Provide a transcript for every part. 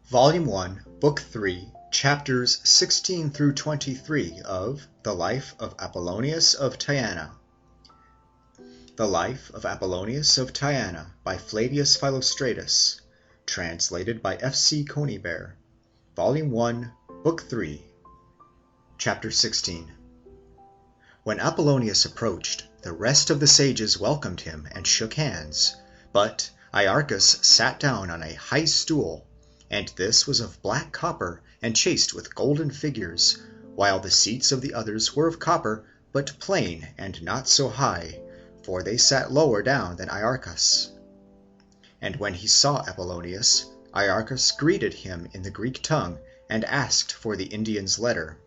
Volume 1, Book 3, Chapters 16 through 23 of The Life of Apollonius of Tyana. The Life of Apollonius of Tyana by Flavius Philostratus, translated by F.C. Conybeare. Volume 1, Book 3, Chapter 16. When Apollonius approached, the rest of the sages welcomed him and shook hands, but Iarchus sat down on a high stool, and this was of black copper and chased with golden figures, while the seats of the others were of copper, but plain and not so high, for they sat lower down than Iarchus. And when he saw Apollonius, Iarchus greeted him in the Greek tongue and asked for the Indian's letter.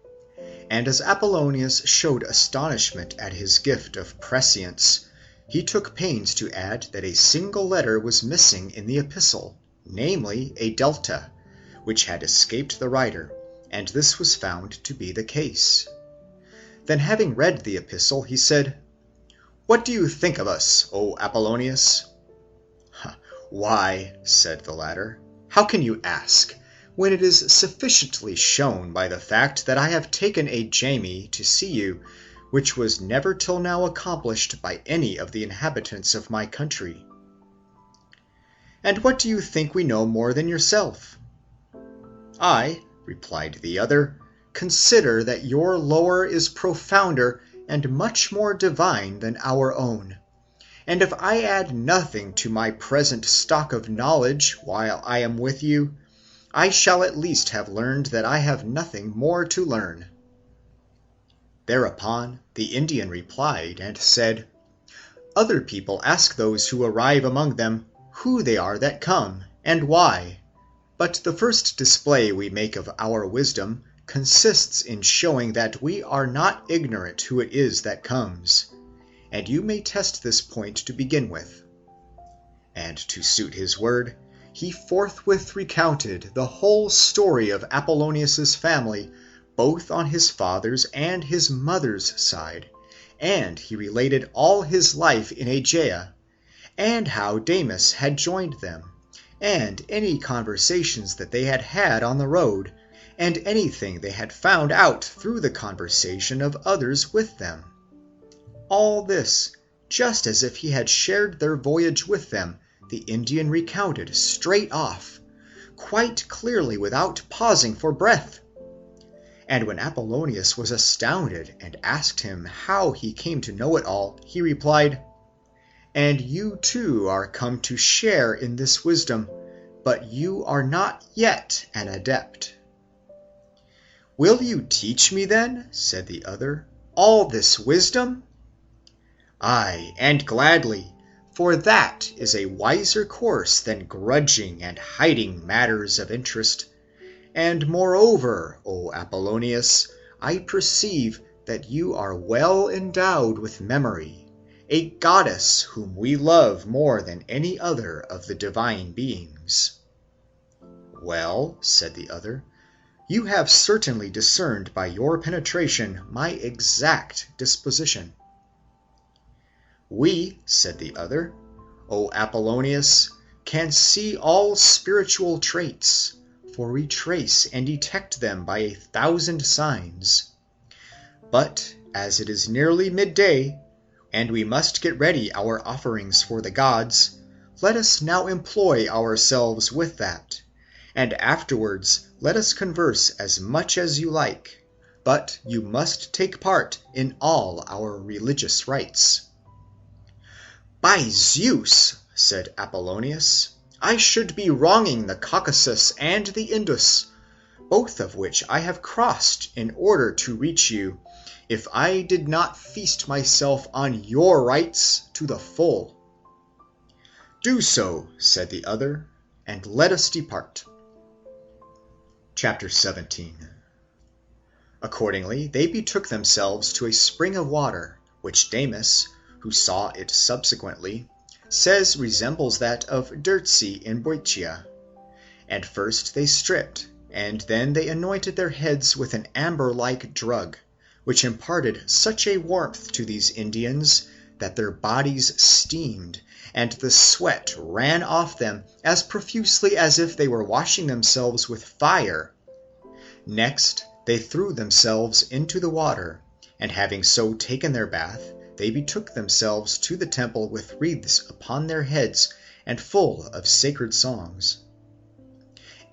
And as Apollonius showed astonishment at his gift of prescience, he took pains to add that a single letter was missing in the epistle, namely a delta, which had escaped the writer, and this was found to be the case. Then having read the epistle, he said, "What do you think of us, O Apollonius?" "Why," said the latter, "how can you ask, when it is sufficiently shown by the fact that I have taken a jamie to see you, which was never till now accomplished by any of the inhabitants of my country?" "And what do you think we know more than yourself?" "I," replied the other, "consider that your lore is profounder and much more divine than our own. And if I add nothing to my present stock of knowledge while I am with you, I shall at least have learned that I have nothing more to learn." Thereupon the Indian replied and said, "Other people ask those who arrive among them who they are that come, and why. But the first display we make of our wisdom consists in showing that we are not ignorant who it is that comes, and you may test this point to begin with." And to suit his word, he forthwith recounted the whole story of Apollonius's family, both on his father's and his mother's side, and he related all his life in Aegea, and how Damis had joined them, and any conversations that they had had on the road, and anything they had found out through the conversation of others with them. All this, just as if he had shared their voyage with them, the Indian recounted straight off, quite clearly without pausing for breath. And when Apollonius was astounded and asked him how he came to know it all, he replied, "And you too are come to share in this wisdom, but you are not yet an adept." "Will you teach me then," said the other, "all this wisdom?" "Aye, and gladly, for that is a wiser course than grudging and hiding matters of interest. And moreover, O Apollonius, I perceive that you are well endowed with memory, a goddess whom we love more than any other of the divine beings." "Well," said the other, "you have certainly discerned by your penetration my exact disposition." "We," said the other, "O Apollonius, can see all spiritual traits, for we trace and detect them by 1,000 signs. But as it is nearly midday, and we must get ready our offerings for the gods, let us now employ ourselves with that, and afterwards let us converse as much as you like, but you must take part in all our religious rites." "By Zeus," said Apollonius, "I should be wronging the Caucasus and the Indus, both of which I have crossed in order to reach you, if I did not feast myself on your rites to the full." "Do so," said the other, "and let us depart." Chapter 17. Accordingly they betook themselves to a spring of water, which Damis, who saw it subsequently, says resembles that of Dirtsi in Boeotia. And first they stripped, and then they anointed their heads with an amber-like drug, which imparted such a warmth to these Indians that their bodies steamed, and the sweat ran off them as profusely as if they were washing themselves with fire. Next they threw themselves into the water, and having so taken their bath, they betook themselves to the temple with wreaths upon their heads and full of sacred songs.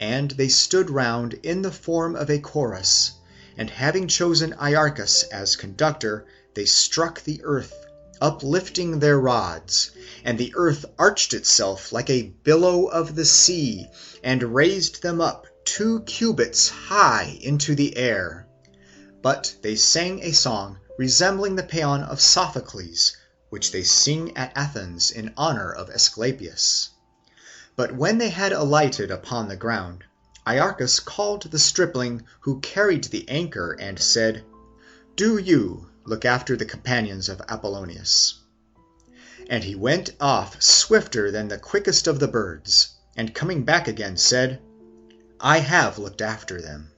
And they stood round in the form of a chorus, and having chosen Iarchus as conductor, they struck the earth, uplifting their rods, and the earth arched itself like a billow of the sea, and raised them up 2 cubits high into the air. But they sang a song resembling the paean of Sophocles, which they sing at Athens in honour of Asclepius. But when they had alighted upon the ground, Iarchus called the stripling who carried the anchor and said, "Do you look after the companions of Apollonius." And he went off swifter than the quickest of the birds, and coming back again said, "I have looked after them."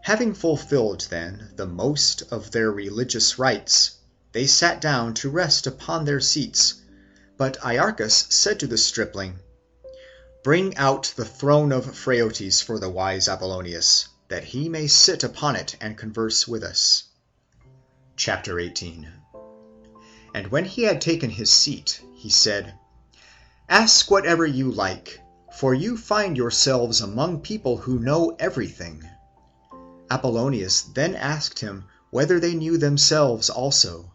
Having fulfilled then the most of their religious rites, they sat down to rest upon their seats. But Iarchus said to the stripling, "Bring out the throne of Phraortes for the wise Apollonius, that he may sit upon it and converse with us." Chapter 18. And when he had taken his seat, he said, "Ask whatever you like, for you find yourselves among people who know everything." Apollonius then asked him whether they knew themselves also,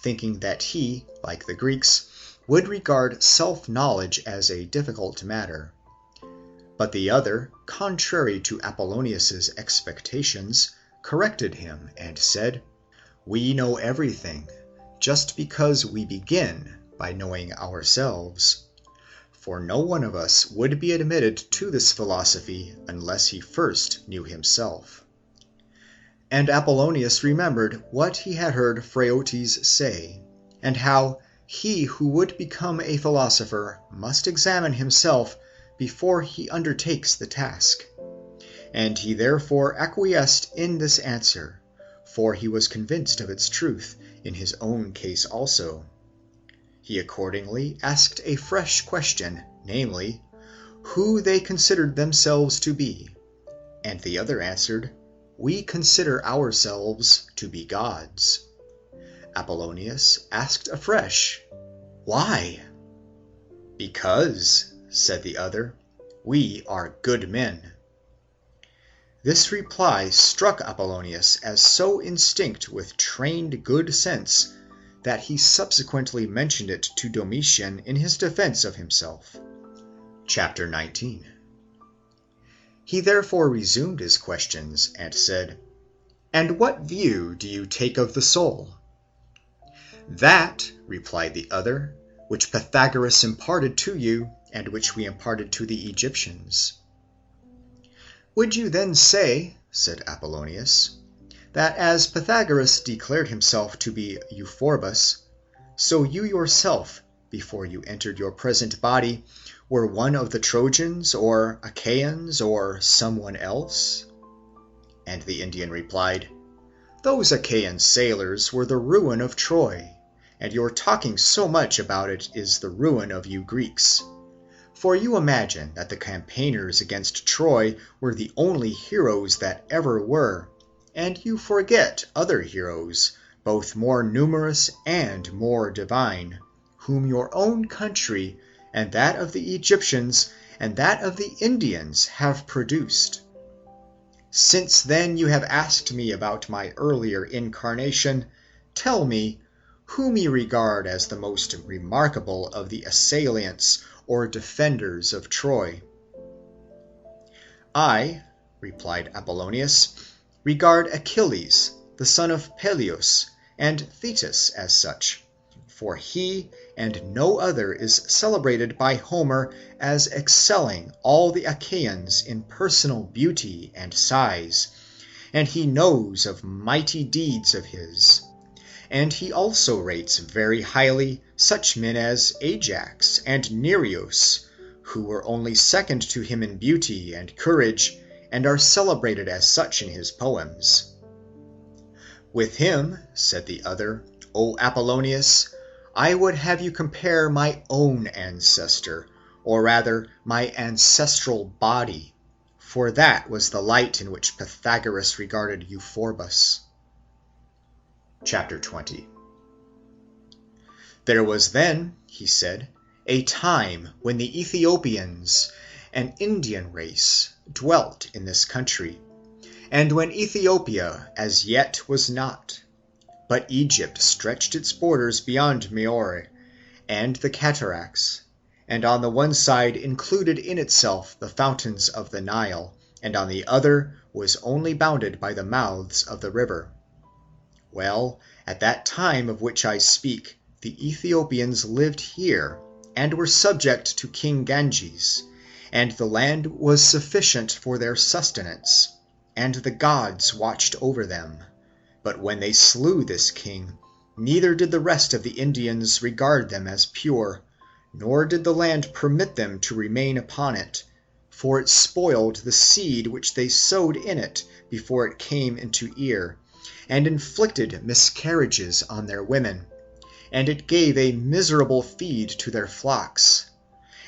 thinking that he, like the Greeks, would regard self-knowledge as a difficult matter. But the other, contrary to Apollonius's expectations, corrected him and said, "We know everything, just because we begin by knowing ourselves. For no one of us would be admitted to this philosophy unless he first knew himself." And Apollonius remembered what he had heard Phraortes say, and how he who would become a philosopher must examine himself before he undertakes the task. And he therefore acquiesced in this answer, for he was convinced of its truth in his own case also. He accordingly asked a fresh question, namely, who they considered themselves to be, and the other answered, "We consider ourselves to be gods." Apollonius asked afresh, "Why?" "Because," said the other, "we are good men." This reply struck Apollonius as so instinct with trained good sense that he subsequently mentioned it to Domitian in his defense of himself. Chapter 19. He therefore resumed his questions and said, "And what view do you take of the soul?" "That," replied the other, "which Pythagoras imparted to you, and which we imparted to the Egyptians." "Would you then say," said Apollonius, "that as Pythagoras declared himself to be Euphorbus, so you yourself, before you entered your present body, were one of the Trojans, or Achaeans, or someone else?" And the Indian replied, "Those Achaean sailors were the ruin of Troy, and your talking so much about it is the ruin of you Greeks. For you imagine that the campaigners against Troy were the only heroes that ever were, and you forget other heroes, both more numerous and more divine, whom your own country, and that of the Egyptians, and that of the Indians have produced. Since then you have asked me about my earlier incarnation, tell me, whom you regard as the most remarkable of the assailants or defenders of Troy?" "I," replied Apollonius, "regard Achilles, the son of Peleus, and Thetis as such, for he and no other is celebrated by Homer as excelling all the Achaeans in personal beauty and size, and he knows of mighty deeds of his. And he also rates very highly such men as Ajax and Nereus, who were only second to him in beauty and courage, and are celebrated as such in his poems." "With him," said the other, O Apollonius, I would have you compare my own ancestor, or rather my ancestral body, for that was the light in which Pythagoras regarded Euphorbus. Chapter 20. There was then, he said, a time when the Ethiopians, an Indian race, dwelt in this country, and when Ethiopia as yet was not, but Egypt stretched its borders beyond Meroe and the cataracts, and on the one side included in itself the fountains of the Nile, and on the other was only bounded by the mouths of the river. Well, at that time of which I speak, the Ethiopians lived here, and were subject to King Ganges, and the land was sufficient for their sustenance, and the gods watched over them. But when they slew this king, neither did the rest of the Indians regard them as pure, nor did the land permit them to remain upon it, for it spoiled the seed which they sowed in it before it came into ear, and inflicted miscarriages on their women, and it gave a miserable feed to their flocks.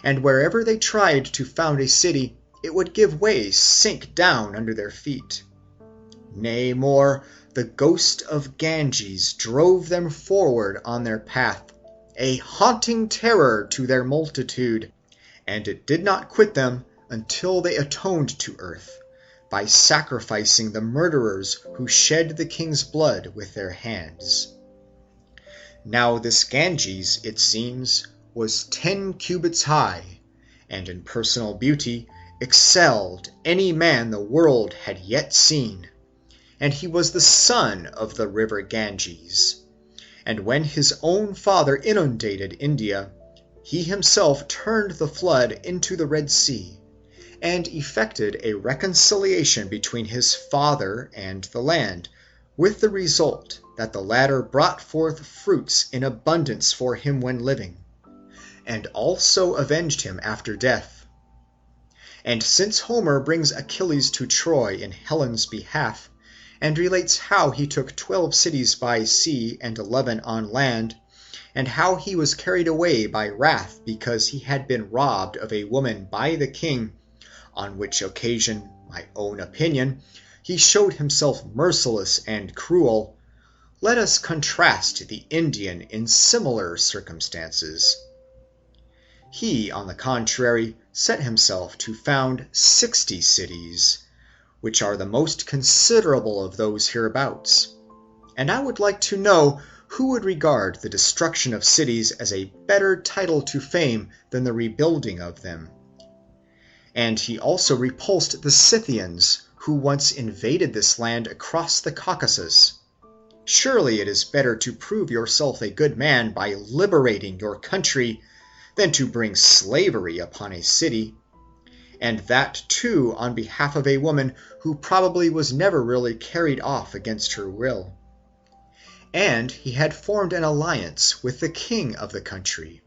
And wherever they tried to found a city, it would give way, sink down under their feet. Nay, more, the ghost of Ganges drove them forward on their path, a haunting terror to their multitude, and it did not quit them until they atoned to earth, by sacrificing the murderers who shed the king's blood with their hands. Now this Ganges, it seems, was 10 cubits high, and in personal beauty excelled any man the world had yet seen, and he was the son of the river Ganges. And when his own father inundated India, he himself turned the flood into the Red Sea, and effected a reconciliation between his father and the land, with the result that the latter brought forth fruits in abundance for him when living, and also avenged him after death. And since Homer brings Achilles to Troy in Helen's behalf, and relates how he took 12 cities by sea and 11 on land, and how he was carried away by wrath because he had been robbed of a woman by the king, on which occasion, my own opinion, he showed himself merciless and cruel, let us contrast the Indian in similar circumstances. He, on the contrary, set himself to found 60 cities, which are the most considerable of those hereabouts. And I would like to know who would regard the destruction of cities as a better title to fame than the rebuilding of them. And he also repulsed the Scythians, who once invaded this land across the Caucasus. Surely it is better to prove yourself a good man by liberating your country than to bring slavery upon a city, and that too on behalf of a woman who probably was never really carried off against her will. And he had formed an alliance with the king of the country,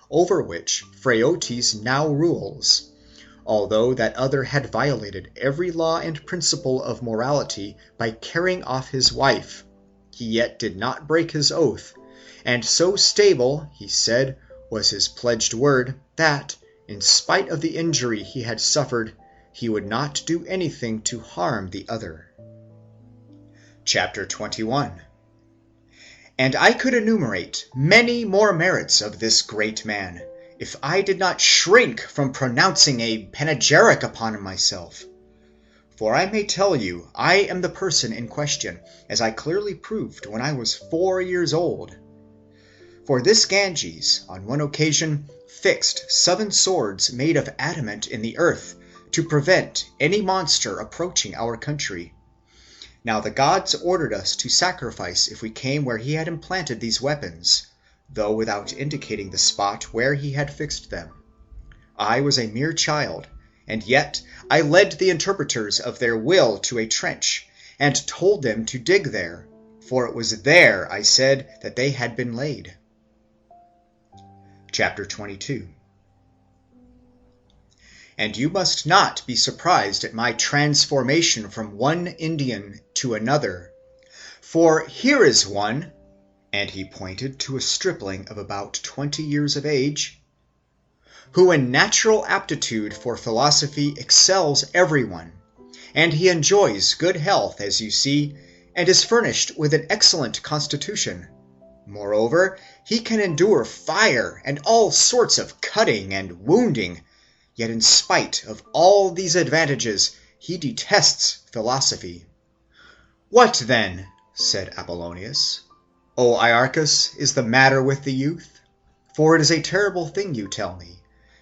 over which Phraortes now rules, although that other had violated every law and principle of morality by carrying off his wife. He yet did not break his oath, and so stable, he said, was his pledged word, that, in spite of the injury he had suffered, he would not do anything to harm the other. Chapter 21. And I could enumerate many more merits of this great man, if I did not shrink from pronouncing a panegyric upon myself. For I may tell you I am the person in question, as I clearly proved when I was 4 years old. For this Ganges, on one occasion, fixed 7 swords made of adamant in the earth, to prevent any monster approaching our country. Now the gods ordered us to sacrifice if we came where he had implanted these weapons, though without indicating the spot where he had fixed them. I was a mere child, and yet I led the interpreters of their will to a trench, and told them to dig there, for it was there, I said, that they had been laid. Chapter 22. And you must not be surprised at my transformation from one Indian to another, for here is one, and he pointed to a stripling of about 20 years of age, who in natural aptitude for philosophy excels everyone, and he enjoys good health, as you see, and is furnished with an excellent constitution. Moreover, he can endure fire and all sorts of cutting and wounding, yet in spite of all these advantages he detests philosophy. What then, said Apollonius, O Iarchus, is the matter with the youth? For it is a terrible thing you tell me,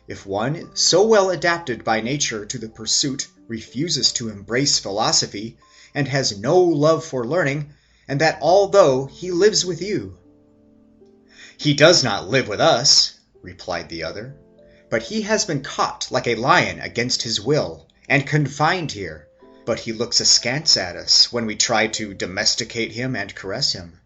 if one so well adapted by nature to the pursuit refuses to embrace philosophy, and has no love for learning, and that although he lives with you. He does not live with us, replied the other, but he has been caught like a lion against his will, and confined here, but he looks askance at us when we try to domesticate him and caress him.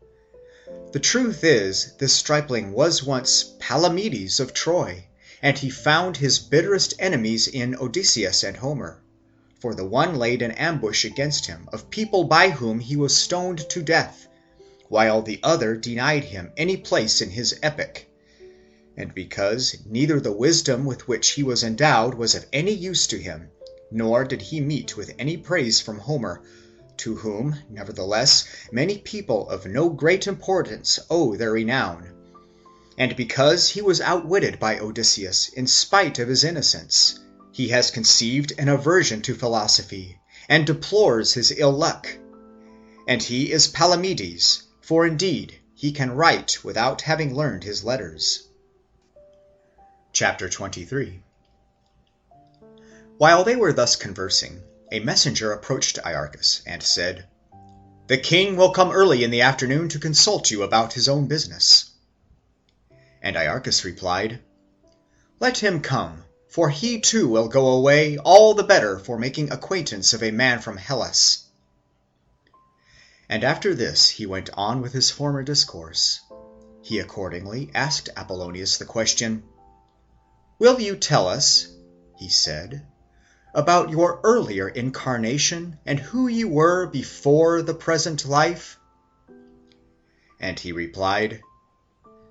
The truth is, this stripling was once Palamedes of Troy, and he found his bitterest enemies in Odysseus and Homer, for the one laid an ambush against him of people by whom he was stoned to death, while the other denied him any place in his epic. And because neither the wisdom with which he was endowed was of any use to him, nor did he meet with any praise from Homer, to whom, nevertheless, many people of no great importance owe their renown, and because he was outwitted by Odysseus in spite of his innocence, he has conceived an aversion to philosophy, and deplores his ill luck. And he is Palamedes, for indeed he can write without having learned his letters. Chapter 23. While they were thus conversing, a messenger approached Iarchus, and said, The king will come early in the afternoon to consult you about his own business. And Iarchus replied, Let him come, for he too will go away all the better for making acquaintance of a man from Hellas. And after this he went on with his former discourse. He accordingly asked Apollonius the question, Will you tell us, he said, about your earlier incarnation and who you were before the present life? And he replied,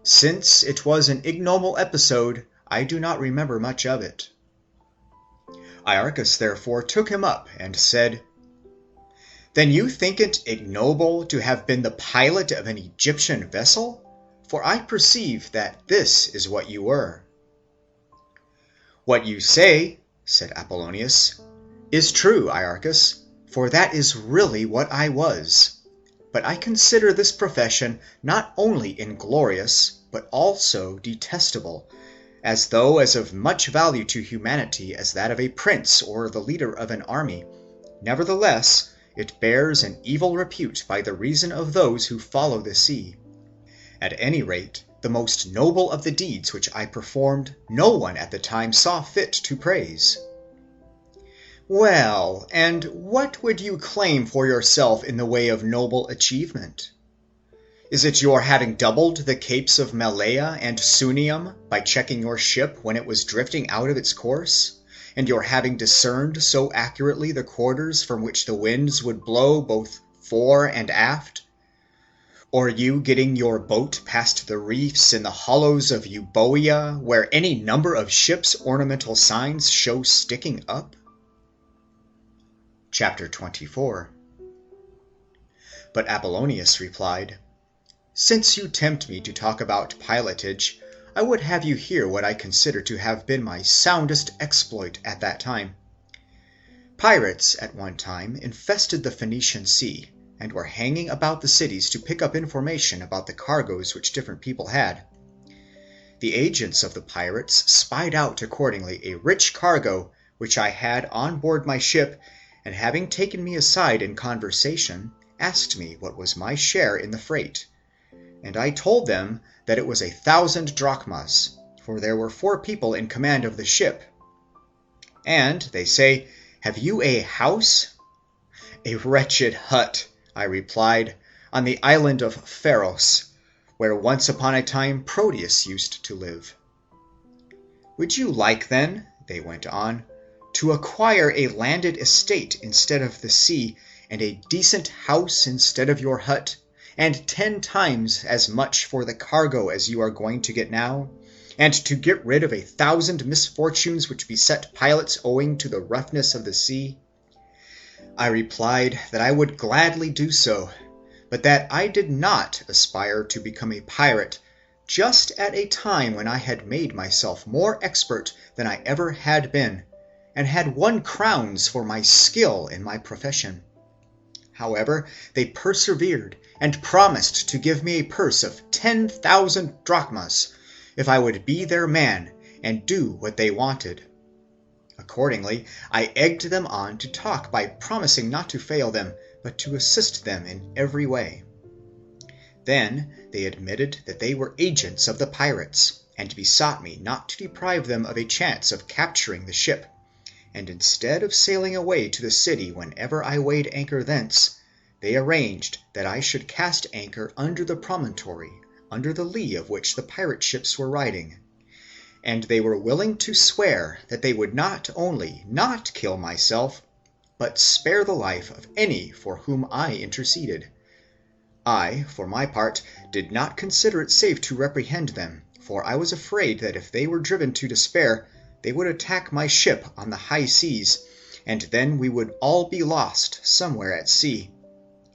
Since it was an ignoble episode, I do not remember much of it. Iarchus therefore took him up and said, Then you think it ignoble to have been the pilot of an Egyptian vessel? For I perceive that this is what you were. What you say, said Apollonius, is true, Iarchus, for that is really what I was. But I consider this profession not only inglorious, but also detestable, as though as of much value to humanity as that of a prince or the leader of an army. Nevertheless, it bears an evil repute by the reason of those who follow the sea. At any rate, the most noble of the deeds which I performed no one at the time saw fit to praise. Well, and what would you claim for yourself in the way of noble achievement? Is it your having doubled the capes of Malea and Sunium by checking your ship when it was drifting out of its course, and your having discerned so accurately the quarters from which the winds would blow both fore and aft? Or you getting your boat past the reefs in the hollows of Euboea, where any number of ships' ornamental signs show sticking up? Chapter 24. But Apollonius replied, Since you tempt me to talk about pilotage, I would have you hear what I consider to have been my soundest exploit at that time. Pirates at one time infested the Phoenician Sea, and were hanging about the cities to pick up information about the cargoes which different people had. The agents of the pirates spied out accordingly a rich cargo which I had on board my ship, and having taken me aside in conversation, asked me what was my share in the freight. And I told them that it was 1,000 drachmas, for there were 4 people in command of the ship. And they say, Have you a house? A wretched hut, I replied, on the island of Pharos, where once upon a time Proteus used to live. Would you like then, they went on, to acquire a landed estate instead of the sea, and a decent house instead of your hut, and 10 times as much for the cargo as you are going to get now, and to get rid of 1,000 misfortunes which beset pilots owing to the roughness of the sea? I replied that I would gladly do so, but that I did not aspire to become a pirate just at a time when I had made myself more expert than I ever had been, and had won crowns for my skill in my profession. However, they persevered, and promised to give me a purse of 10,000 drachmas if I would be their man and do what they wanted. Accordingly, I egged them on to talk by promising not to fail them, but to assist them in every way. Then they admitted that they were agents of the pirates, and besought me not to deprive them of a chance of capturing the ship, and instead of sailing away to the city whenever I weighed anchor thence, they arranged that I should cast anchor under the promontory, under the lee of which the pirate ships were riding, and they were willing to swear that they would not only not kill myself, but spare the life of any for whom I interceded. I, for my part, did not consider it safe to reprehend them, for I was afraid that if they were driven to despair, they would attack my ship on the high seas, and then we would all be lost somewhere at sea.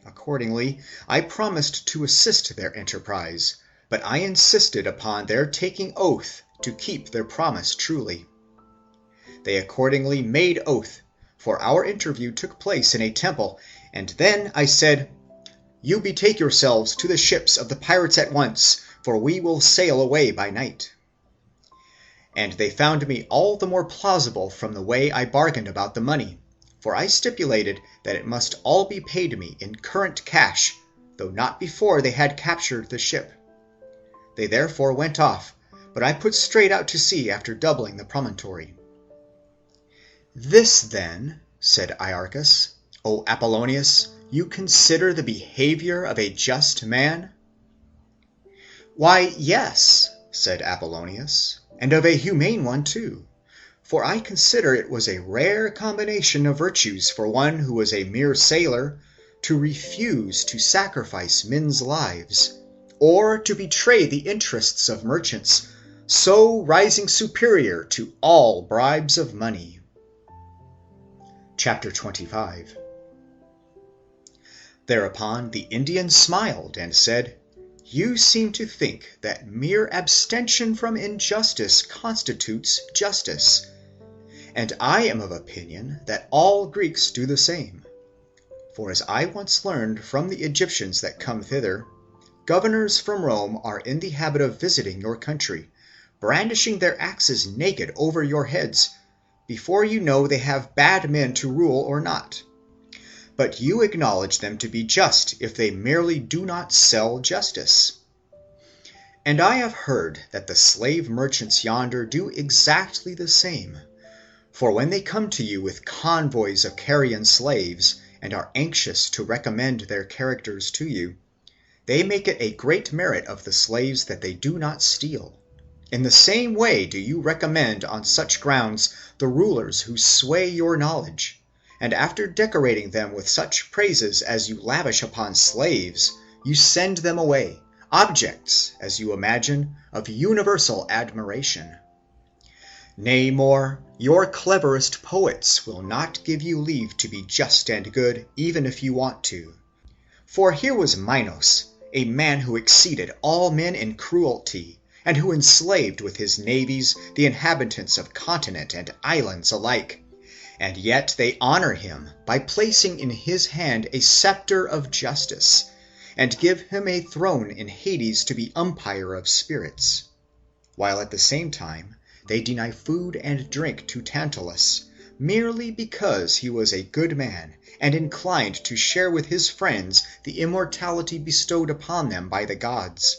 Accordingly, I promised to assist their enterprise, but I insisted upon their taking oath to keep their promise truly. They accordingly made oath, for our interview took place in a temple, and then I said, "You betake yourselves to the ships of the pirates at once, for we will sail away by night." And they found me all the more plausible from the way I bargained about the money, for I stipulated that it must all be paid me in current cash, though not before they had captured the ship. They therefore went off, but I put straight out to sea after doubling the promontory. "This, then," said Iarchus, "O Apollonius, you consider the behavior of a just man?" "Why, yes," said Apollonius, "and of a humane one too. For I consider it was a rare combination of virtues for one who was a mere sailor to refuse to sacrifice men's lives, or to betray the interests of merchants, so rising superior to all bribes of money." Chapter 25. Thereupon the Indian smiled and said, "You seem to think that mere abstention from injustice constitutes justice, and I am of opinion that all Greeks do the same. For as I once learned from the Egyptians that come thither, governors from Rome are in the habit of visiting your country, brandishing their axes naked over your heads, before you know they have bad men to rule or not. But you acknowledge them to be just if they merely do not sell justice. And I have heard that the slave merchants yonder do exactly the same. For when they come to you with convoys of carrion slaves, and are anxious to recommend their characters to you, they make it a great merit of the slaves that they do not steal. In the same way do you recommend on such grounds the rulers who sway your knowledge, and after decorating them with such praises as you lavish upon slaves, you send them away, objects, as you imagine, of universal admiration. Nay more, your cleverest poets will not give you leave to be just and good, even if you want to. For here was Minos, a man who exceeded all men in cruelty, and who enslaved with his navies the inhabitants of continent and islands alike, and yet they honor him by placing in his hand a scepter of justice, and give him a throne in Hades to be umpire of spirits, while at the same time they deny food and drink to Tantalus, merely because he was a good man and inclined to share with his friends the immortality bestowed upon them by the gods.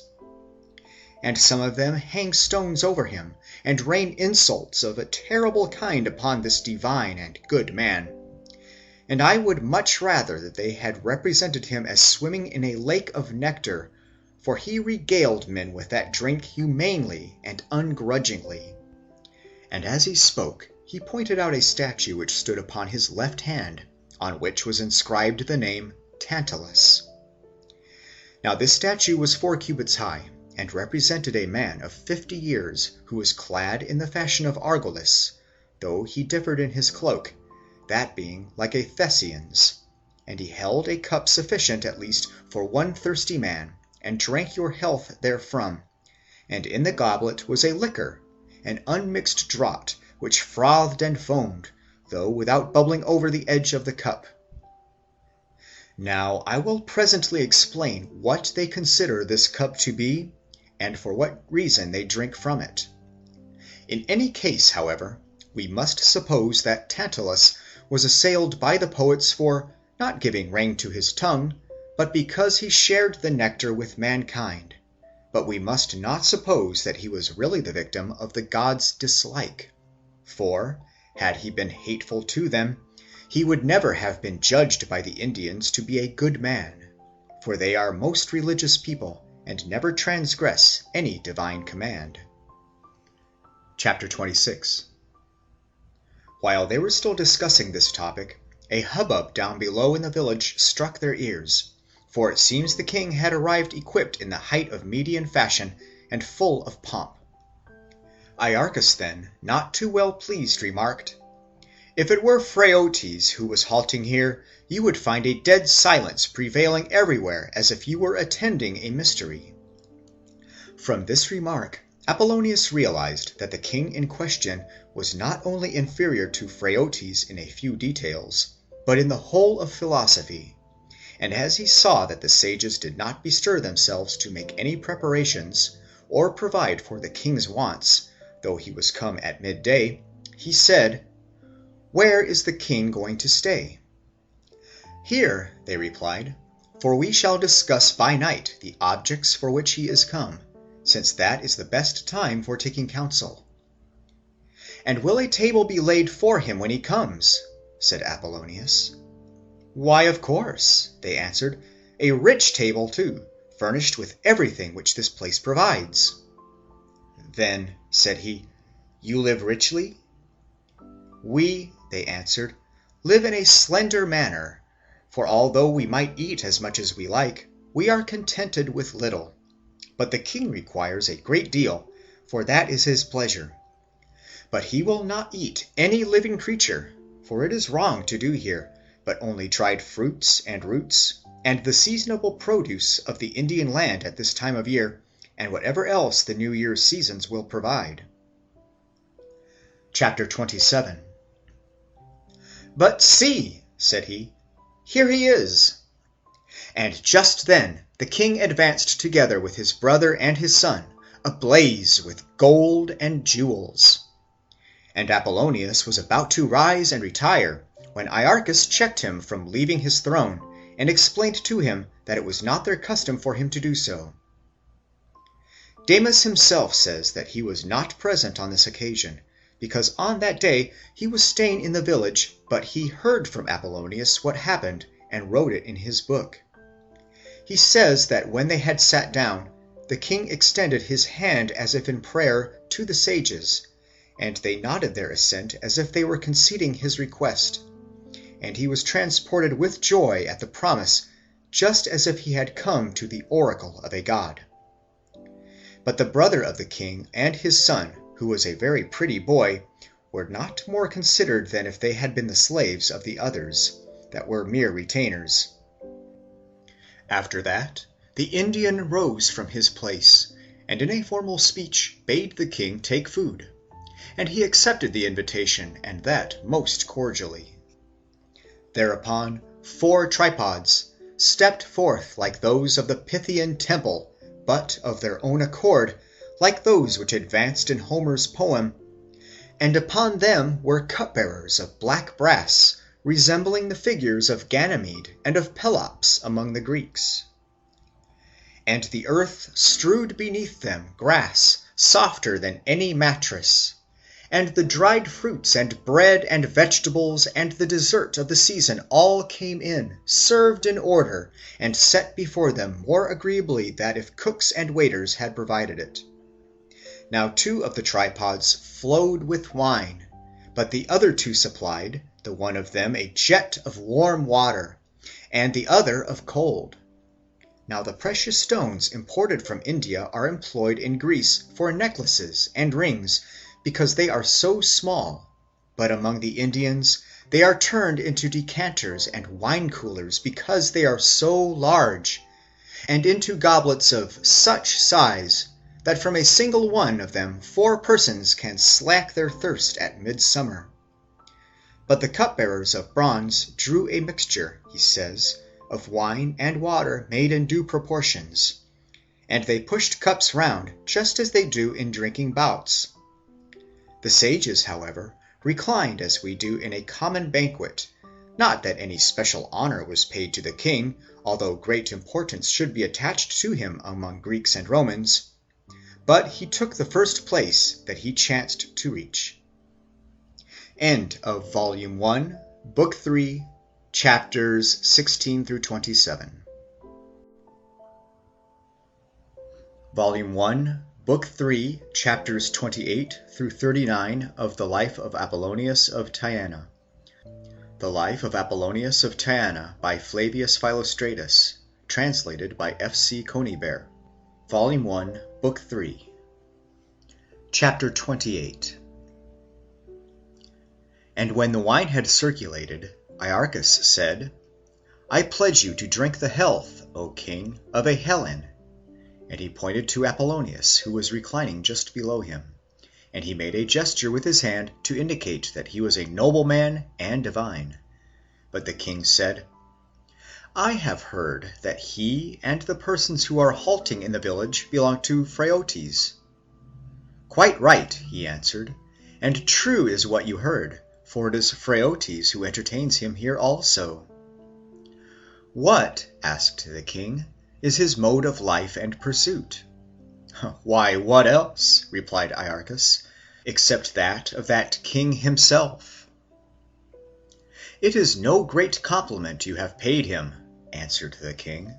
And some of them hang stones over him, and rain insults of a terrible kind upon this divine and good man. And I would much rather that they had represented him as swimming in a lake of nectar, for he regaled men with that drink humanely and ungrudgingly. And as he spoke, he pointed out a statue which stood upon his left hand, on which was inscribed the name Tantalus. Now this statue was 4 cubits high, and represented a man of 50 years, who was clad in the fashion of Argolis, though he differed in his cloak, that being like a Thessian's. And he held a cup sufficient at least for 1 thirsty man, and drank your health therefrom. And in the goblet was a liquor, an unmixed draught, which frothed and foamed, though without bubbling over the edge of the cup. Now I will presently explain what they consider this cup to be, and for what reason they drink from it. In any case, however, we must suppose that Tantalus was assailed by the poets for not giving rein to his tongue, but because he shared the nectar with mankind. But we must not suppose that he was really the victim of the gods' dislike. For, had he been hateful to them, he would never have been judged by the Indians to be a good man, for they are most religious people, and never transgress any divine command. Chapter 26. While they were still discussing this topic, a hubbub down below in the village struck their ears, for it seems the king had arrived equipped in the height of Median fashion and full of pomp. Iarchus then, not too well pleased, remarked, "If it were Phraotes who was halting here, you would find a dead silence prevailing everywhere as if you were attending a mystery." From this remark, Apollonius realized that the king in question was not only inferior to Phraotes in a few details, but in the whole of philosophy. And as he saw that the sages did not bestir themselves to make any preparations, or provide for the king's wants, though he was come at midday, he said, "Where is the king going to stay?" "Here," they replied, "for we shall discuss by night the objects for which he is come, since that is the best time for taking counsel." "And will a table be laid for him when he comes?" said Apollonius. "Why, of course," they answered, "a rich table too, furnished with everything which this place provides." "Then," said he, "you live richly?" "We," they answered, "live in a slender manner, for although we might eat as much as we like, we are contented with little. But the king requires a great deal, for that is his pleasure. But he will not eat any living creature, for it is wrong to do here, but only dried fruits and roots, and the seasonable produce of the Indian land at this time of year, and whatever else the New Year's seasons will provide." Chapter 27. "But see," said he, "here he is." And just then the king advanced together with his brother and his son, ablaze with gold and jewels. And Apollonius was about to rise and retire, when Iarchus checked him from leaving his throne, and explained to him that it was not their custom for him to do so. Damas himself says that he was not present on this occasion, because on that day he was staying in the village, but he heard from Apollonius what happened and wrote it in his book. He says that when they had sat down, the king extended his hand as if in prayer to the sages, and they nodded their assent as if they were conceding his request, and he was transported with joy at the promise, just as if he had come to the oracle of a god. But the brother of the king and his son, who was a very pretty boy, were not more considered than if they had been the slaves of the others, that were mere retainers. After that, the Indian rose from his place, and in a formal speech bade the king take food, and he accepted the invitation, and that most cordially. Thereupon 4 tripods stepped forth like those of the Pythian temple, but of their own accord, like those which advanced in Homer's poem, and upon them were cupbearers of black brass, resembling the figures of Ganymede and of Pelops among the Greeks. And the earth strewed beneath them grass softer than any mattress, and the dried fruits and bread and vegetables and the dessert of the season all came in, served in order, and set before them more agreeably than if cooks and waiters had provided it. Now 2 of the tripods flowed with wine, but the other 2 supplied, the one of them a jet of warm water, and the other of cold. Now the precious stones imported from India are employed in Greece for necklaces and rings because they are so small, but among the Indians they are turned into decanters and wine coolers because they are so large, and into goblets of such size that from a single one of them 4 persons can slake their thirst at midsummer. But the cupbearers of bronze drew a mixture, he says, of wine and water made in due proportions, and they pushed cups round just as they do in drinking bouts. The sages, however, reclined as we do in a common banquet, not that any special honour was paid to the king, although great importance should be attached to him among Greeks and Romans, but he took the first place that he chanced to reach. End of Volume 1, Book 3, Chapters 16 through 27. Volume 1, Book 3, Chapters 28 through 39 of the Life of Apollonius of Tyana. The Life of Apollonius of Tyana by Flavius Philostratus, translated by F.C. Conybeare. Volume 1, Book 3. Chapter 28. And when the wine had circulated, Iarchus said, I pledge you to drink the health, O king, of a Hellen. And he pointed to Apollonius, who was reclining just below him, and he made a gesture with his hand to indicate that he was a noble man and divine. But the king said, I have heard that he and the persons who are halting in the village belong to Phraotes. Quite right, he answered, and true is what you heard, for it is Phraotes who entertains him here also. What, asked the king, is his mode of life and pursuit? Why, what else, replied Iarchus, except that of that king himself? It is no great compliment you have paid him, answered the king,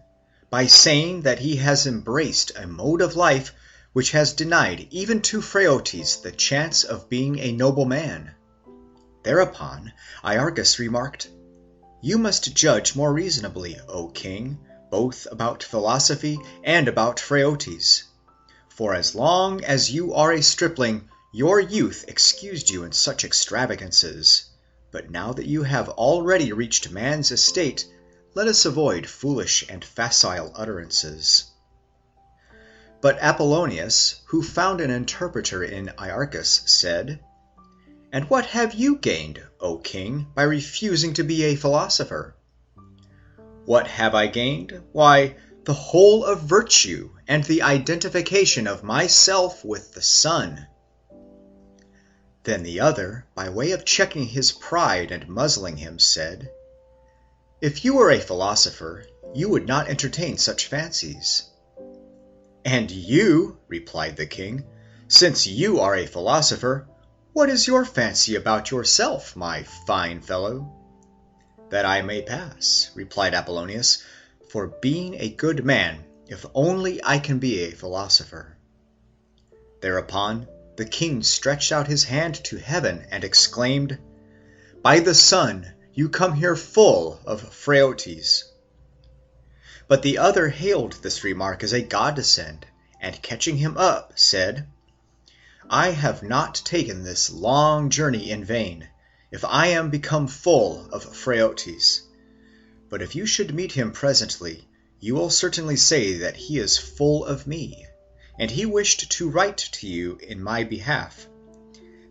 by saying that he has embraced a mode of life which has denied even to Phraotes the chance of being a noble man. Thereupon Iarchus remarked, You must judge more reasonably, O king, both about philosophy and about Phraotes. For as long as you are a stripling, your youth excused you in such extravagances. But now that you have already reached man's estate, let us avoid foolish and facile utterances. But Apollonius, who found an interpreter in Iarchus, said, And what have you gained, O king, by refusing to be a philosopher? What have I gained? Why, the whole of virtue and the identification of myself with the sun. Then the other, by way of checking his pride and muzzling him, said, If you were a philosopher, you would not entertain such fancies. And you, replied the king, since you are a philosopher, what is your fancy about yourself, my fine fellow? That I may pass, replied Apollonius, for being a good man, if only I can be a philosopher. Thereupon the king stretched out his hand to heaven and exclaimed, By the sun, you come here full of Phraotes. But the other hailed this remark as a godsend, and catching him up, said, I have not taken this long journey in vain, if I am become full of Phraotes. But if you should meet him presently, you will certainly say that he is full of me, and he wished to write to you in my behalf.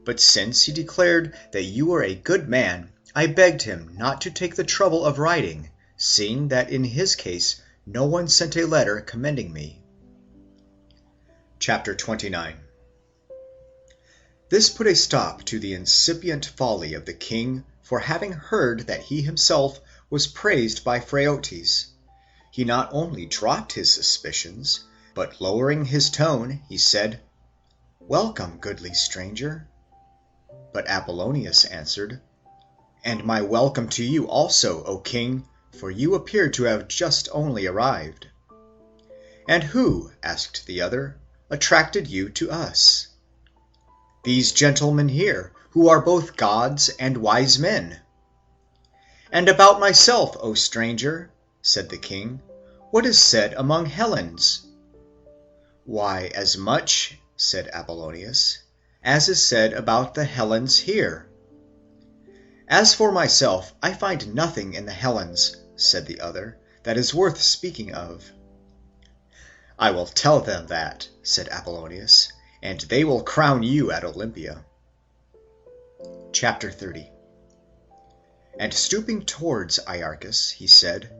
But since he declared that you were a good man, I begged him not to take the trouble of writing, seeing that in his case no one sent a letter commending me. Chapter 29. This put a stop to the incipient folly of the king for having heard that he himself was praised by Phraotes. He not only dropped his suspicions, but lowering his tone, he said, Welcome, goodly stranger. But Apollonius answered, And my welcome to you also, O king, for you appear to have just only arrived. And who, asked the other, attracted you to us? These gentlemen here, who are both gods and wise men. And about myself, O stranger, said the king, What is said among Hellenes? Why, as much, said Apollonius, as is said about the Hellenes here. As for myself, I find nothing in the Hellenes, said the other, that is worth speaking of. I will tell them that, said Apollonius, and they will crown you at Olympia. Chapter 30. And stooping towards Iarchus, he said,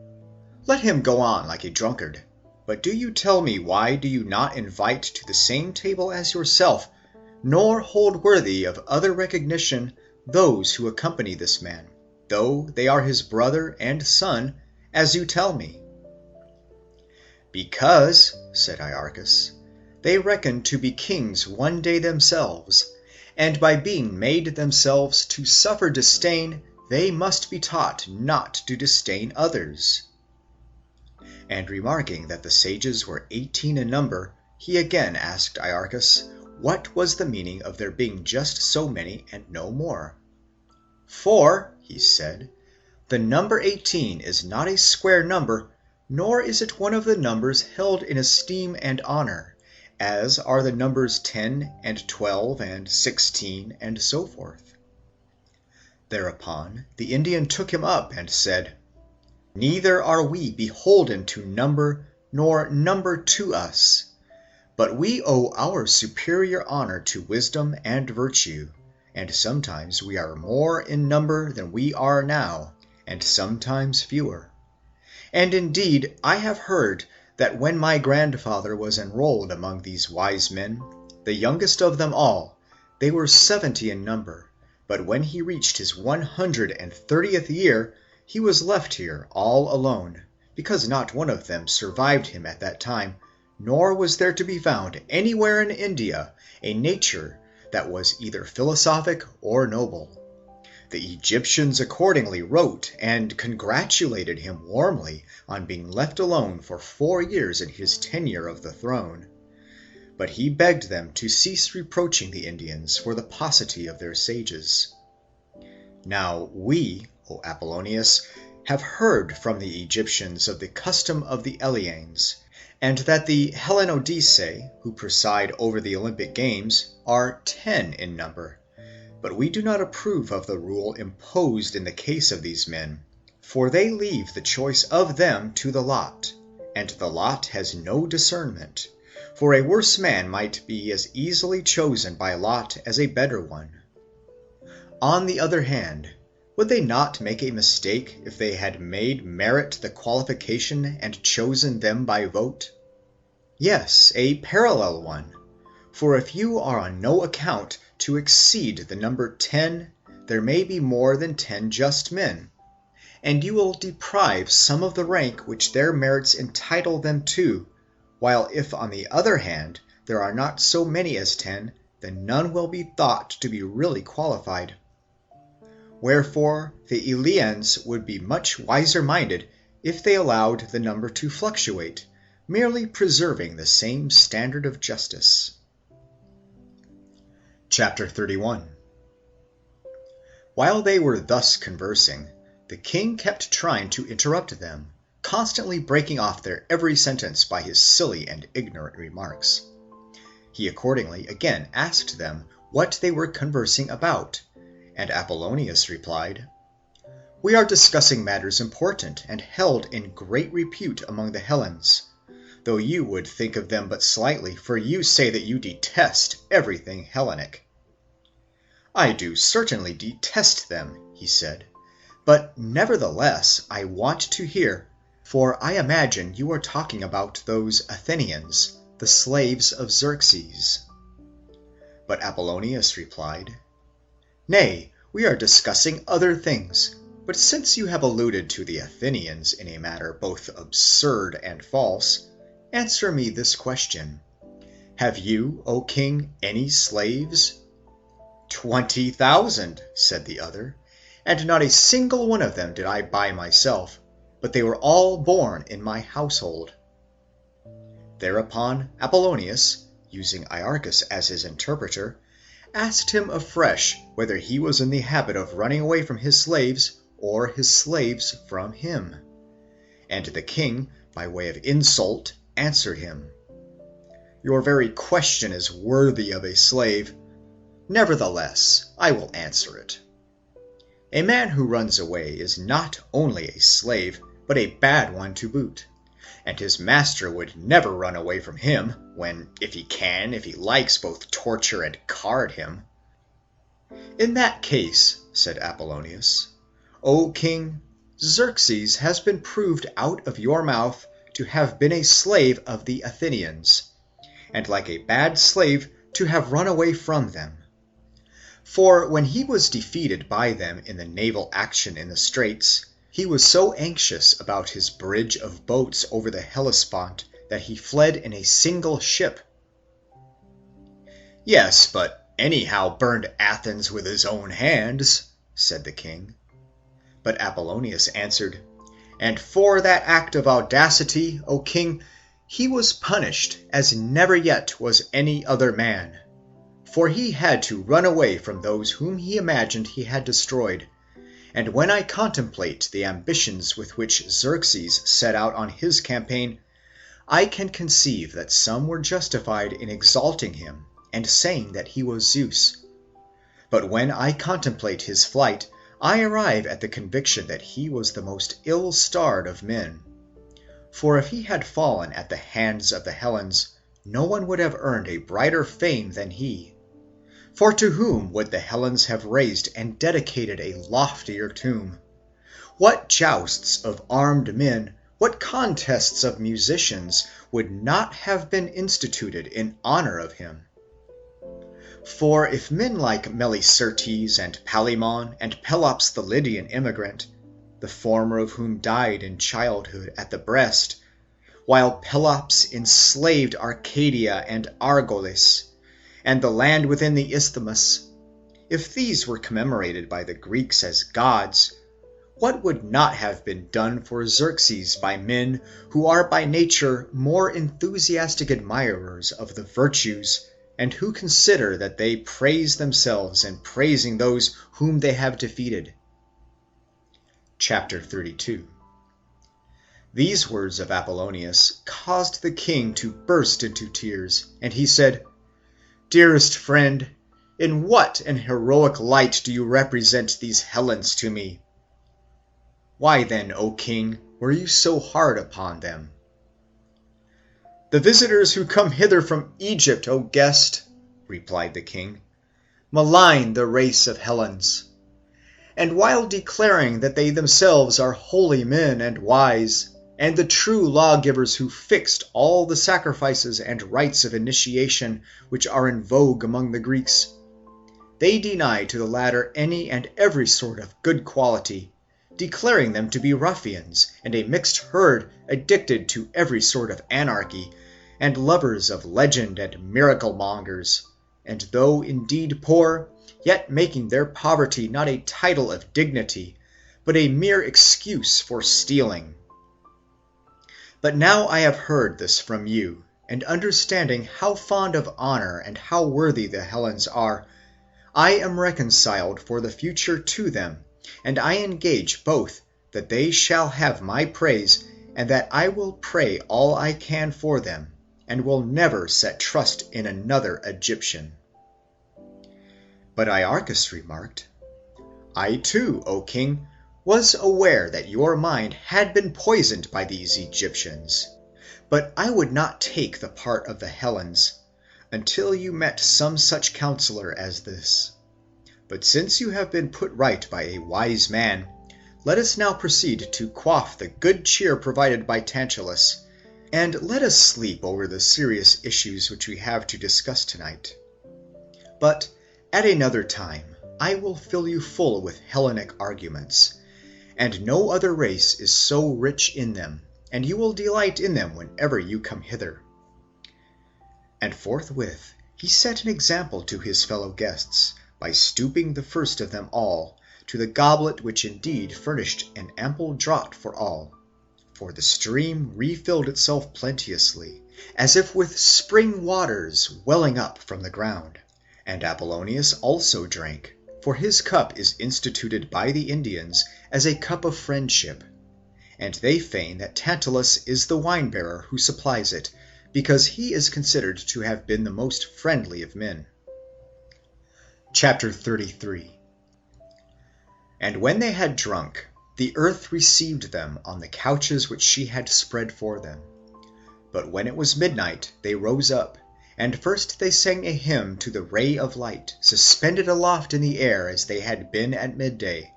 Let him go on like a drunkard, but do you tell me why do you not invite to the same table as yourself, nor hold worthy of other recognition those who accompany this man, though they are his brother and son, as you tell me? Because, said Iarchus, they reckon to be kings one day themselves, and by being made themselves to suffer disdain, they must be taught not to disdain others. And remarking that the sages were 18 in number, he again asked Iarchus what was the meaning of there being just so many and no more. For, he said, the number 18 is not a square number, nor is it one of the numbers held in esteem and honor, as are the numbers 10 and 12 and 16 and so forth. Thereupon the Indian took him up and said, Neither are we beholden to number, nor number to us, but we owe our superior honor to wisdom and virtue, and sometimes we are more in number than we are now, and sometimes fewer. And indeed I have heard that when my grandfather was enrolled among these wise men, the youngest of them all, they were 70 in number, but when he reached his 130th year, he was left here all alone, because not one of them survived him at that time, nor was there to be found anywhere in India a nature that was either philosophic or noble. The Egyptians accordingly wrote and congratulated him warmly on being left alone for 4 years in his tenure of the throne. But he begged them to cease reproaching the Indians for the paucity of their sages. Now we, O Apollonius, have heard from the Egyptians of the custom of the Eleanes, and that the Hellenodice, who preside over the Olympic games, are 10 in number. But we do not approve of the rule imposed in the case of these men, for they leave the choice of them to the lot, and the lot has no discernment, for a worse man might be as easily chosen by lot as a better one. On the other hand, would they not make a mistake if they had made merit the qualification and chosen them by vote? Yes, a parallel one. For if you are on no account to exceed the number 10, there may be more than 10 just men, and you will deprive some of the rank which their merits entitle them to, while if on the other hand there are not so many as 10, then none will be thought to be really qualified. Wherefore the Eleans would be much wiser-minded if they allowed the number to fluctuate, merely preserving the same standard of justice. Chapter 31. While they were thus conversing, the king kept trying to interrupt them, constantly breaking off their every sentence by his silly and ignorant remarks. He accordingly again asked them what they were conversing about, and Apollonius replied, We are discussing matters important and held in great repute among the Hellenes, though you would think of them but slightly, for you say that you detest everything Hellenic. I do certainly detest them, he said, but nevertheless I want to hear, for I imagine you are talking about those Athenians, the slaves of Xerxes. But Apollonius replied, Nay, we are discussing other things, but since you have alluded to the Athenians in a matter both absurd and false, answer me this question. Have you, O king, any slaves? 20,000, said the other, and not a single one of them did I buy myself, but they were all born in my household. Thereupon Apollonius, using Iarchus as his interpreter, asked him afresh whether he was in the habit of running away from his slaves, or his slaves from him. And the king, by way of insult, answered him, "Your very question is worthy of a slave. Nevertheless, I will answer it. A man who runs away is not only a slave, but a bad one to boot, and his master would never run away from him, when, if he likes, both torture and card him." "In that case," said Apollonius, "O king, Xerxes has been proved out of your mouth to have been a slave of the Athenians, and like a bad slave to have run away from them. For when he was defeated by them in the naval action in the Straits, he was so anxious about his bridge of boats over the Hellespont that he fled in a single ship." "Yes, but anyhow burned Athens with his own hands," said the king. But Apollonius answered, "And for that act of audacity, O king, he was punished as never yet was any other man. For he had to run away from those whom he imagined he had destroyed. And when I contemplate the ambitions with which Xerxes set out on his campaign, I can conceive that some were justified in exalting him and saying that he was Zeus. But when I contemplate his flight, I arrive at the conviction that he was the most ill-starred of men. For if he had fallen at the hands of the Hellenes, no one would have earned a brighter fame than he. For to whom would the Hellenes have raised and dedicated a loftier tomb? What jousts of armed men, what contests of musicians would not have been instituted in honor of him? For if men like Melicertes and Palemon and Pelops the Lydian immigrant, the former of whom died in childhood at the breast, while Pelops enslaved Arcadia and Argolis, and the land within the isthmus, if these were commemorated by the Greeks as gods, what would not have been done for Xerxes by men who are by nature more enthusiastic admirers of the virtues, and who consider that they praise themselves in praising those whom they have defeated?" Chapter 32. These words of Apollonius caused the king to burst into tears, and he said, "Dearest friend, in what an heroic light do you represent these Hellenes to me? Why then, O king, were you so hard upon them?" "The visitors who come hither from Egypt, O guest," replied the king, "malign the race of Hellenes. And while declaring that they themselves are holy men and wise, and the true lawgivers who fixed all the sacrifices and rites of initiation which are in vogue among the Greeks, they deny to the latter any and every sort of good quality, declaring them to be ruffians and a mixed herd addicted to every sort of anarchy, and lovers of legend and miracle-mongers, and though indeed poor, yet making their poverty not a title of dignity, but a mere excuse for stealing. But now I have heard this from you, and understanding how fond of honor and how worthy the Hellenes are, I am reconciled for the future to them, and I engage both that they shall have my praise, and that I will pray all I can for them, and will never set trust in another Egyptian." But Iarchus remarked, "I too, O king, was aware that your mind had been poisoned by these Egyptians, but I would not take the part of the Hellenes until you met some such counselor as this. But since you have been put right by a wise man, let us now proceed to quaff the good cheer provided by Tantalus, and let us sleep over the serious issues which we have to discuss tonight. But at another time I will fill you full with Hellenic arguments, and no other race is so rich in them, and you will delight in them whenever you come hither." And forthwith he set an example to his fellow guests, by stooping the first of them all to the goblet which indeed furnished an ample draught for all. For the stream refilled itself plenteously, as if with spring waters welling up from the ground. And Apollonius also drank, for his cup is instituted by the Indians as a cup of friendship. and they feign that Tantalus is the wine-bearer who supplies it, because he is considered to have been the most friendly of men. Chapter 33. And when they had drunk, the earth received them on the couches which she had spread for them. But when it was midnight, they rose up, and first they sang a hymn to the ray of light, suspended aloft in the air as they had been at midday.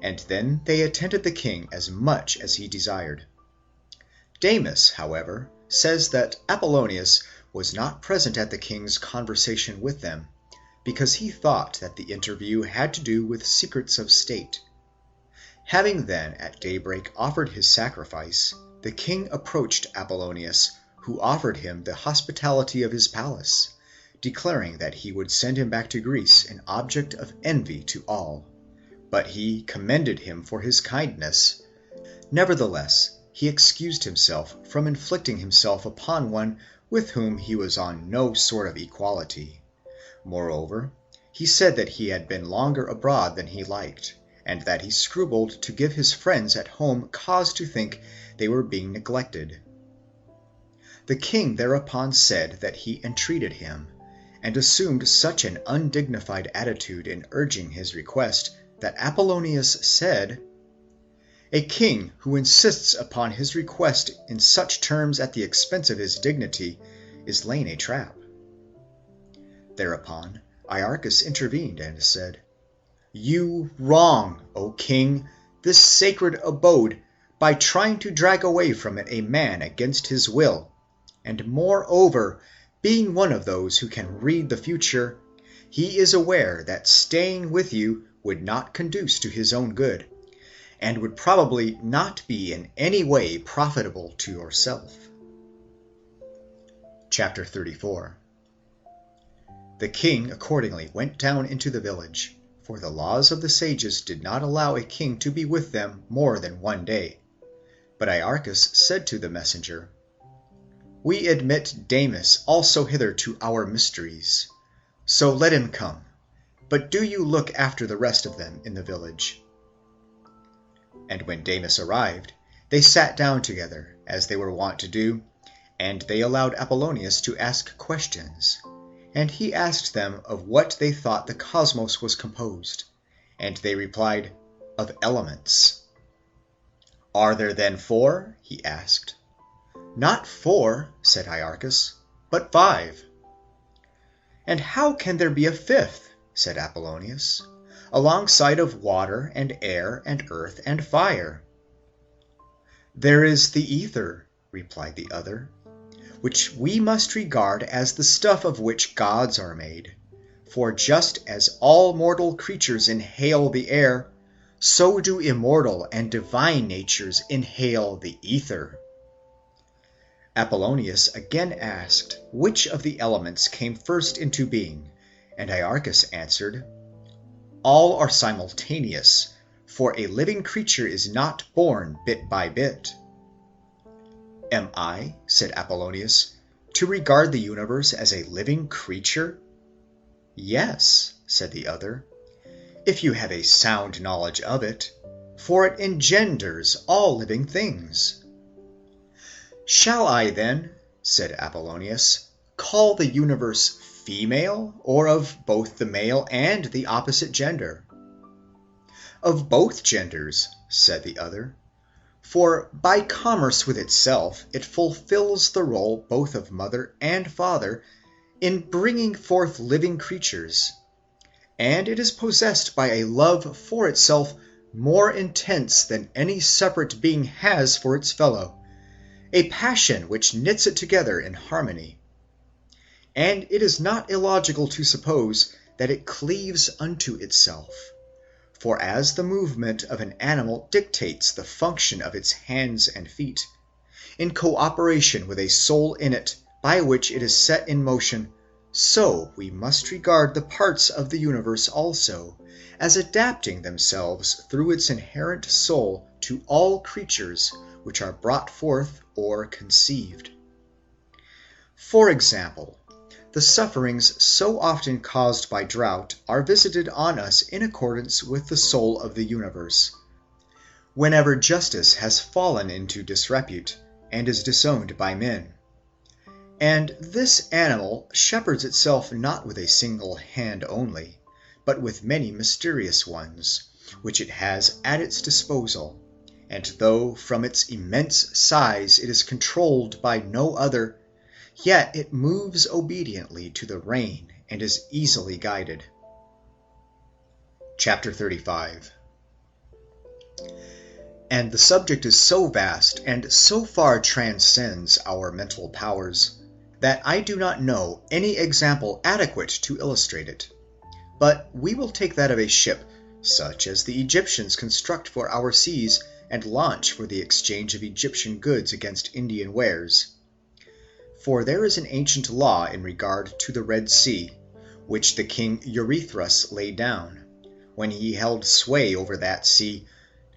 And then they attended the king as much as he desired. Damis, however, says that Apollonius was not present at the king's conversation with them, because he thought that the interview had to do with secrets of state. Having then at daybreak offered his sacrifice, the king approached Apollonius, who offered him the hospitality of his palace, declaring that he would send him back to Greece an object of envy to all. But he commended him for his kindness. Nevertheless, he excused himself from inflicting himself upon one with whom he was on no sort of equality. Moreover, he said that he had been longer abroad than he liked, and that he scrupled to give his friends at home cause to think they were being neglected. The king thereupon said that he entreated him, and assumed such an undignified attitude in urging his request that Apollonius said, "A king who insists upon his request in such terms at the expense of his dignity is laying a trap." Thereupon Iarchus intervened and said, "You wrong, O king, this sacred abode by trying to drag away from it a man against his will, and moreover, being one of those who can read the future, he is aware that staying with you would not conduce to his own good, and would probably not be in any way profitable to yourself." Chapter 34. The king accordingly went down into the village, for the laws of the sages did not allow a king to be with them more than one day. But Iarchus said to the messenger, "We admit Damis also hither to our mysteries, so let him come, but do you look after the rest of them in the village." And when Damis arrived, they sat down together, as they were wont to do, and they allowed Apollonius to ask questions. And he asked them of what they thought the cosmos was composed, and they replied, "Of elements." "Are there then 4?" he asked. "Not 4," said Iarchus, "but 5." "And how can there be a 5th," said Apollonius, "alongside of water and air and earth and fire?" "There is the ether," replied the other, "which we must regard as the stuff of which gods are made. For just as all mortal creatures inhale the air, so do immortal and divine natures inhale the ether." Apollonius again asked which of the elements came first into being, and Iarchus answered, "All are simultaneous, for a living creature is not born bit by bit." "Am I," said Apollonius, "to regard the universe as a living creature?" "Yes," said the other, "if you have a sound knowledge of it, for it engenders all living things." "Shall I then," said Apollonius, "call the universe female, or of both the male and the opposite gender?" "Of both genders," said the other. "For by commerce with itself it fulfills the role both of mother and father in bringing forth living creatures, and it is possessed by a love for itself more intense than any separate being has for its fellow, a passion which knits it together in harmony. And it is not illogical to suppose that it cleaves unto itself. For as the movement of an animal dictates the function of its hands and feet, in cooperation with a soul in it by which it is set in motion, so we must regard the parts of the universe also, as adapting themselves through its inherent soul to all creatures which are brought forth or conceived. For example, the sufferings so often caused by drought are visited on us in accordance with the soul of the universe. whenever justice has fallen into disrepute and is disowned by men. And this animal shepherds itself not with a single hand only, but with many mysterious ones, which it has at its disposal, and though from its immense size it is controlled by no other, yet it moves obediently to the rein and is easily guided. Chapter 35. And the subject is so vast and so far transcends our mental powers, that I do not know any example adequate to illustrate it. But we will take that of a ship, such as the Egyptians construct for our seas and launch for the exchange of Egyptian goods against Indian wares. For there is an ancient law in regard to the Red Sea, which the king Eurystheus laid down, when he held sway over that sea,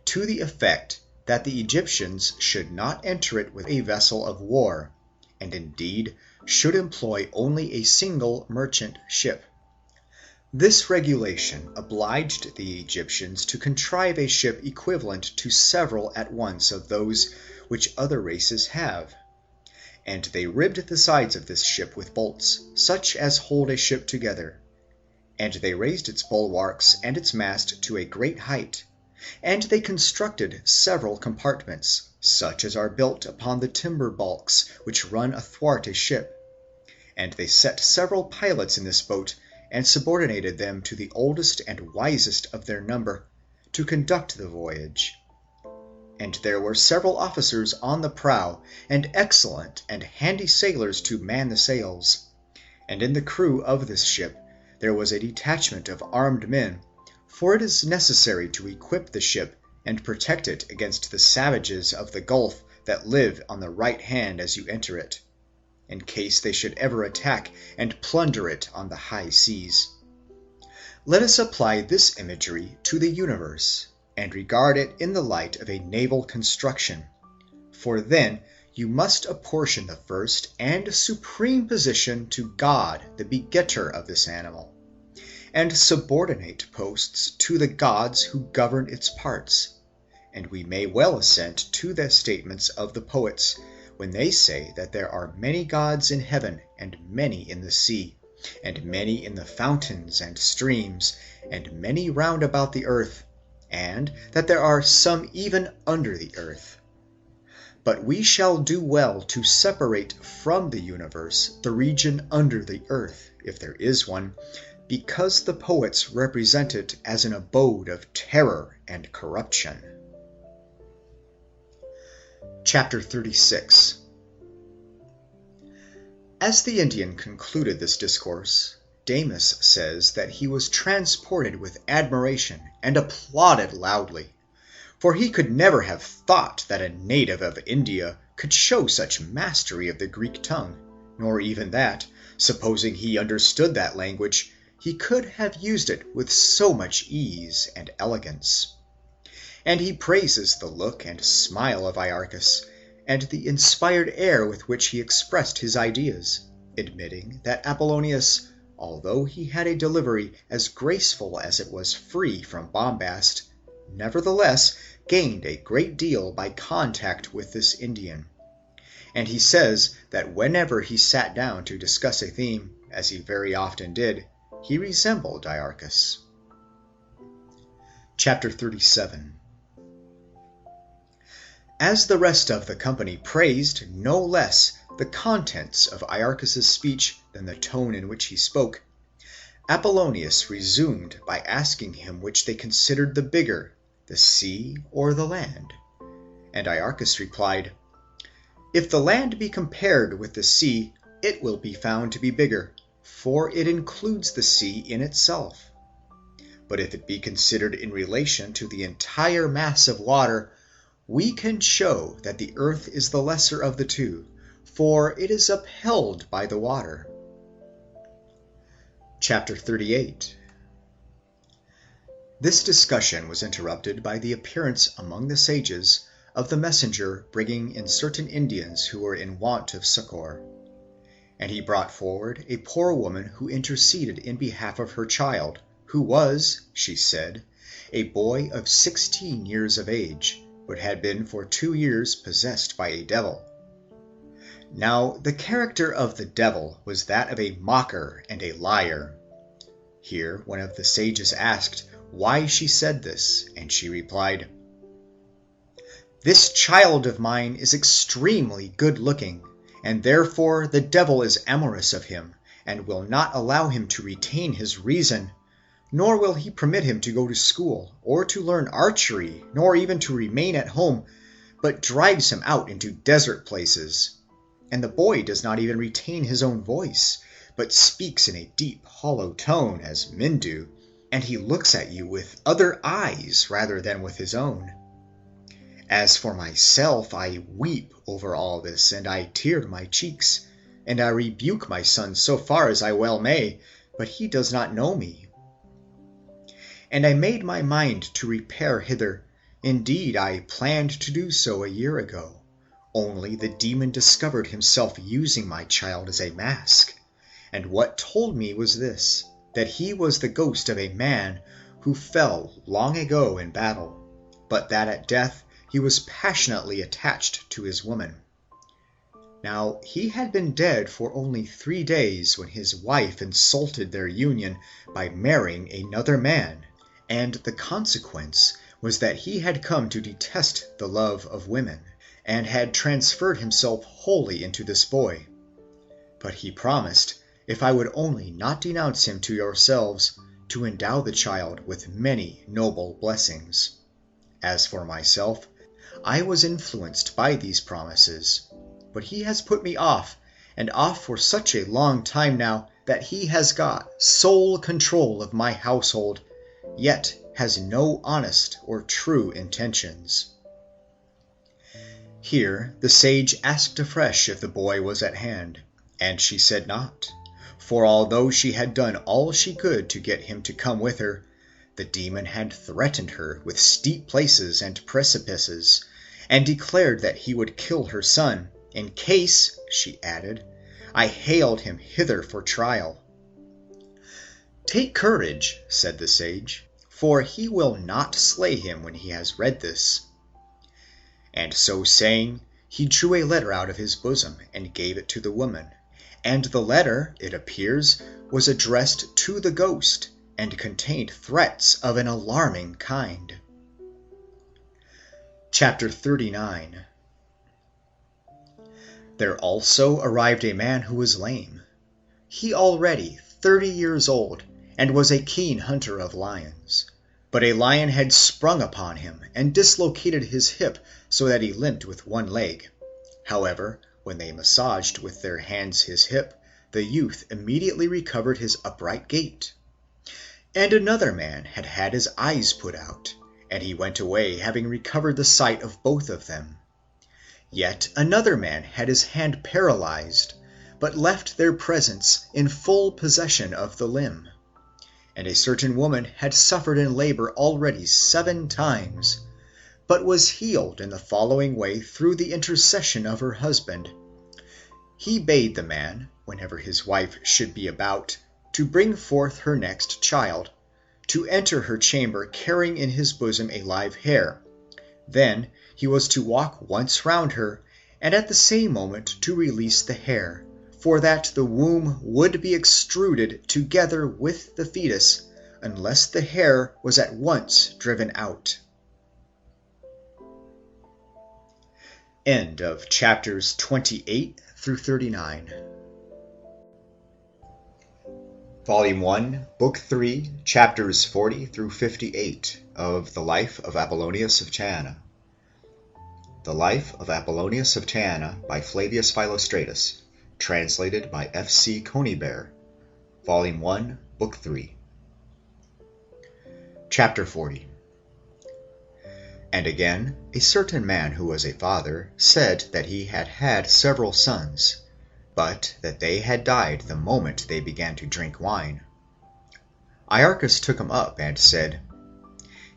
to the effect that the Egyptians should not enter it with a vessel of war, and indeed should employ only a single merchant ship. This regulation obliged the Egyptians to contrive a ship equivalent to several at once of those which other races have. And they ribbed the sides of this ship with bolts, such as hold a ship together. And they raised its bulwarks and its mast to a great height. And they constructed several compartments, such as are built upon the timber balks which run athwart a ship. And they set several pilots in this boat, and subordinated them to the oldest and wisest of their number, to conduct the voyage. And there were several officers on the prow, and excellent and handy sailors to man the sails. And in the crew of this ship there was a detachment of armed men, for it is necessary to equip the ship and protect it against the savages of the gulf that live on the right hand as you enter it, in case they should ever attack and plunder it on the high seas. Let us apply this imagery to the universe, and regard it in the light of a naval construction, for then you must apportion the first and supreme position to God, the begetter of this animal, and subordinate posts to the gods who govern its parts. And we may well assent to the statements of the poets, when they say that there are many gods in heaven, and many in the sea, and many in the fountains and streams, and many round about the earth, and that there are some even under the earth. But we shall do well to separate from the universe the region under the earth, if there is one, because the poets represent it as an abode of terror and corruption. Chapter 36. As the Indian concluded this discourse, Damis says that he was transported with admiration and applauded loudly, for he could never have thought that a native of India could show such mastery of the Greek tongue, nor even that, supposing he understood that language, he could have used it with so much ease and elegance. And he praises the look and smile of Iarchus, and the inspired air with which he expressed his ideas, admitting that Apollonius, although he had a delivery as graceful as it was free from bombast, nevertheless gained a great deal by contact with this Indian. And he says that whenever he sat down to discuss a theme, as he very often did, he resembled Iarchus. Chapter 37. As the rest of the company praised no less the contents of Iarchus's speech than the tone in which he spoke, Apollonius resumed by asking him which they considered the bigger, the sea or the land. And Iarchus replied, "If the land be compared with the sea, it will be found to be bigger, for it includes the sea in itself. But if it be considered in relation to the entire mass of water, we can show that the earth is the lesser of the two, for it is upheld by the water." Chapter 38. This discussion was interrupted by the appearance among the sages of the messenger bringing in certain Indians who were in want of succor. And he brought forward a poor woman who interceded in behalf of her child, who was, she said, a boy of 16 years of age, but had been for 2 years possessed by a devil. Now the character of the devil was that of a mocker and a liar. Here one of the sages asked why she said this, and she replied, "This child of mine is extremely good-looking, and therefore the devil is amorous of him, and will not allow him to retain his reason, nor will he permit him to go to school, or to learn archery, nor even to remain at home, but drives him out into desert places. And the boy does not even retain his own voice, but speaks in a deep, hollow tone, as men do, and he looks at you with other eyes rather than with his own. As for myself, I weep over all this, and I tear my cheeks, and I rebuke my son so far as I well may, but he does not know me. And I made my mind to repair hither. Indeed, I planned to do so a year ago. Only the demon discovered himself using my child as a mask, and what told me was this, that he was the ghost of a man who fell long ago in battle, but that at death he was passionately attached to his woman. Now he had been dead for only 3 days when his wife insulted their union by marrying another man, and the consequence was that he had come to detest the love of women, and had transferred himself wholly into this boy. But he promised, if I would only not denounce him to yourselves, to endow the child with many noble blessings. As for myself, I was influenced by these promises, but he has put me off, and off for such a long time now, that he has got sole control of my household, yet has no honest or true intentions." Here the sage asked afresh if the boy was at hand, and she said not, for although she had done all she could to get him to come with her, the demon had threatened her with steep places and precipices, and declared that he would kill her son, in case, she added, I haled him hither for trial. "Take courage," said the sage, "for he will not slay him when he has read this." And so saying, he drew a letter out of his bosom and gave it to the woman, and the letter, it appears, was addressed to the ghost, and contained threats of an alarming kind. Chapter 39. There also arrived a man who was lame. He already 30 years old, and was a keen hunter of lions. But a lion had sprung upon him, and dislocated his hip so that he limped with one leg. However, when they massaged with their hands his hip, the youth immediately recovered his upright gait. And another man had had his eyes put out, and he went away having recovered the sight of both of them. Yet another man had his hand paralyzed, but left their presence in full possession of the limb. And a certain woman had suffered in labor already 7 times, but was healed in the following way through the intercession of her husband. He bade the man, whenever his wife should be about, to bring forth her next child, to enter her chamber carrying in his bosom a live hare. Then he was to walk once round her, and at the same moment to release the hare, for that the womb would be extruded together with the fetus, unless the hare was at once driven out. End of chapters 28 through 39. Volume 1, Book 3, chapters 40 through 58 of The Life of Apollonius of Tyana. The Life of Apollonius of Tyana by Flavius Philostratus, translated by F.C. Conybeare. Volume 1, Book 3. Chapter 40. And again, a certain man who was a father said that he had had several sons, but that they had died the moment they began to drink wine. Iarchus took him up and said,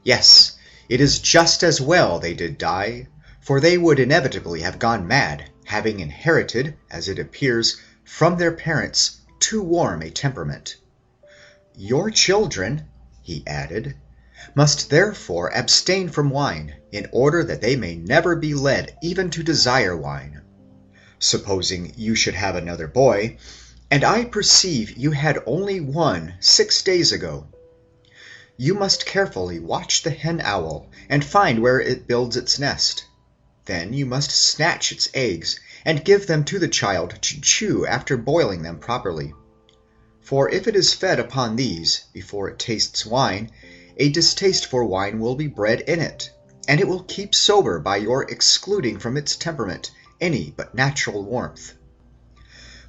Yes, it is just as well they did die, for they would inevitably have gone mad, having inherited, as it appears, from their parents too warm a temperament. Your children, he added, must therefore abstain from wine, in order that they may never be led even to desire wine. Supposing you should have another boy, and I perceive you had only one 6 days ago, you must carefully watch the hen owl and find where it builds its nest. Then you must snatch its eggs and give them to the child to chew after boiling them properly. For if it is fed upon these before it tastes wine, a distaste for wine will be bred in it, and it will keep sober by your excluding from its temperament any but natural warmth.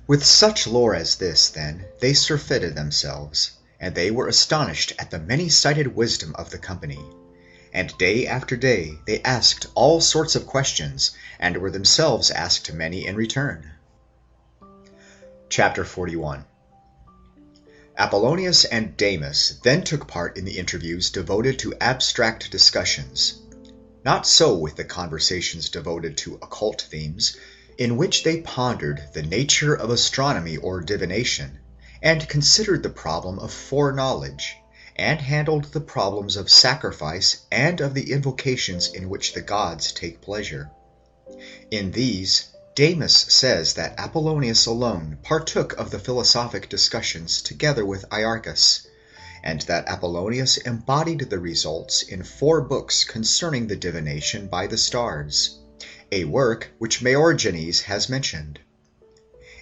With such lore as this, then, they surfeited themselves, and they were astonished at the many-sided wisdom of the company. And day after day they asked all sorts of questions, and were themselves asked many in return. Chapter 41. Apollonius and Damis then took part in the interviews devoted to abstract discussions. Not so with the conversations devoted to occult themes, in which they pondered the nature of astronomy or divination, and considered the problem of foreknowledge, and handled the problems of sacrifice and of the invocations in which the gods take pleasure. In these, Damis says that Apollonius alone partook of the philosophic discussions together with Iarchus, and that Apollonius embodied the results in 4 books concerning the divination by the stars, a work which Maorgenes has mentioned.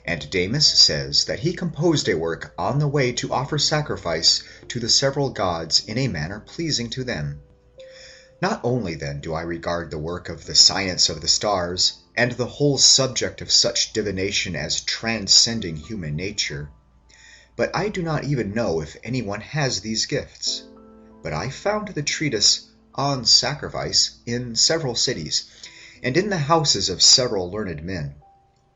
And Damis says that he composed a work on the way to offer sacrifice to the several gods in a manner pleasing to them. Not only then do I regard the work of the science of the stars, and the whole subject of such divination as transcending human nature, but I do not even know if anyone has these gifts. But I found the treatise On Sacrifice in several cities, and in the houses of several learned men.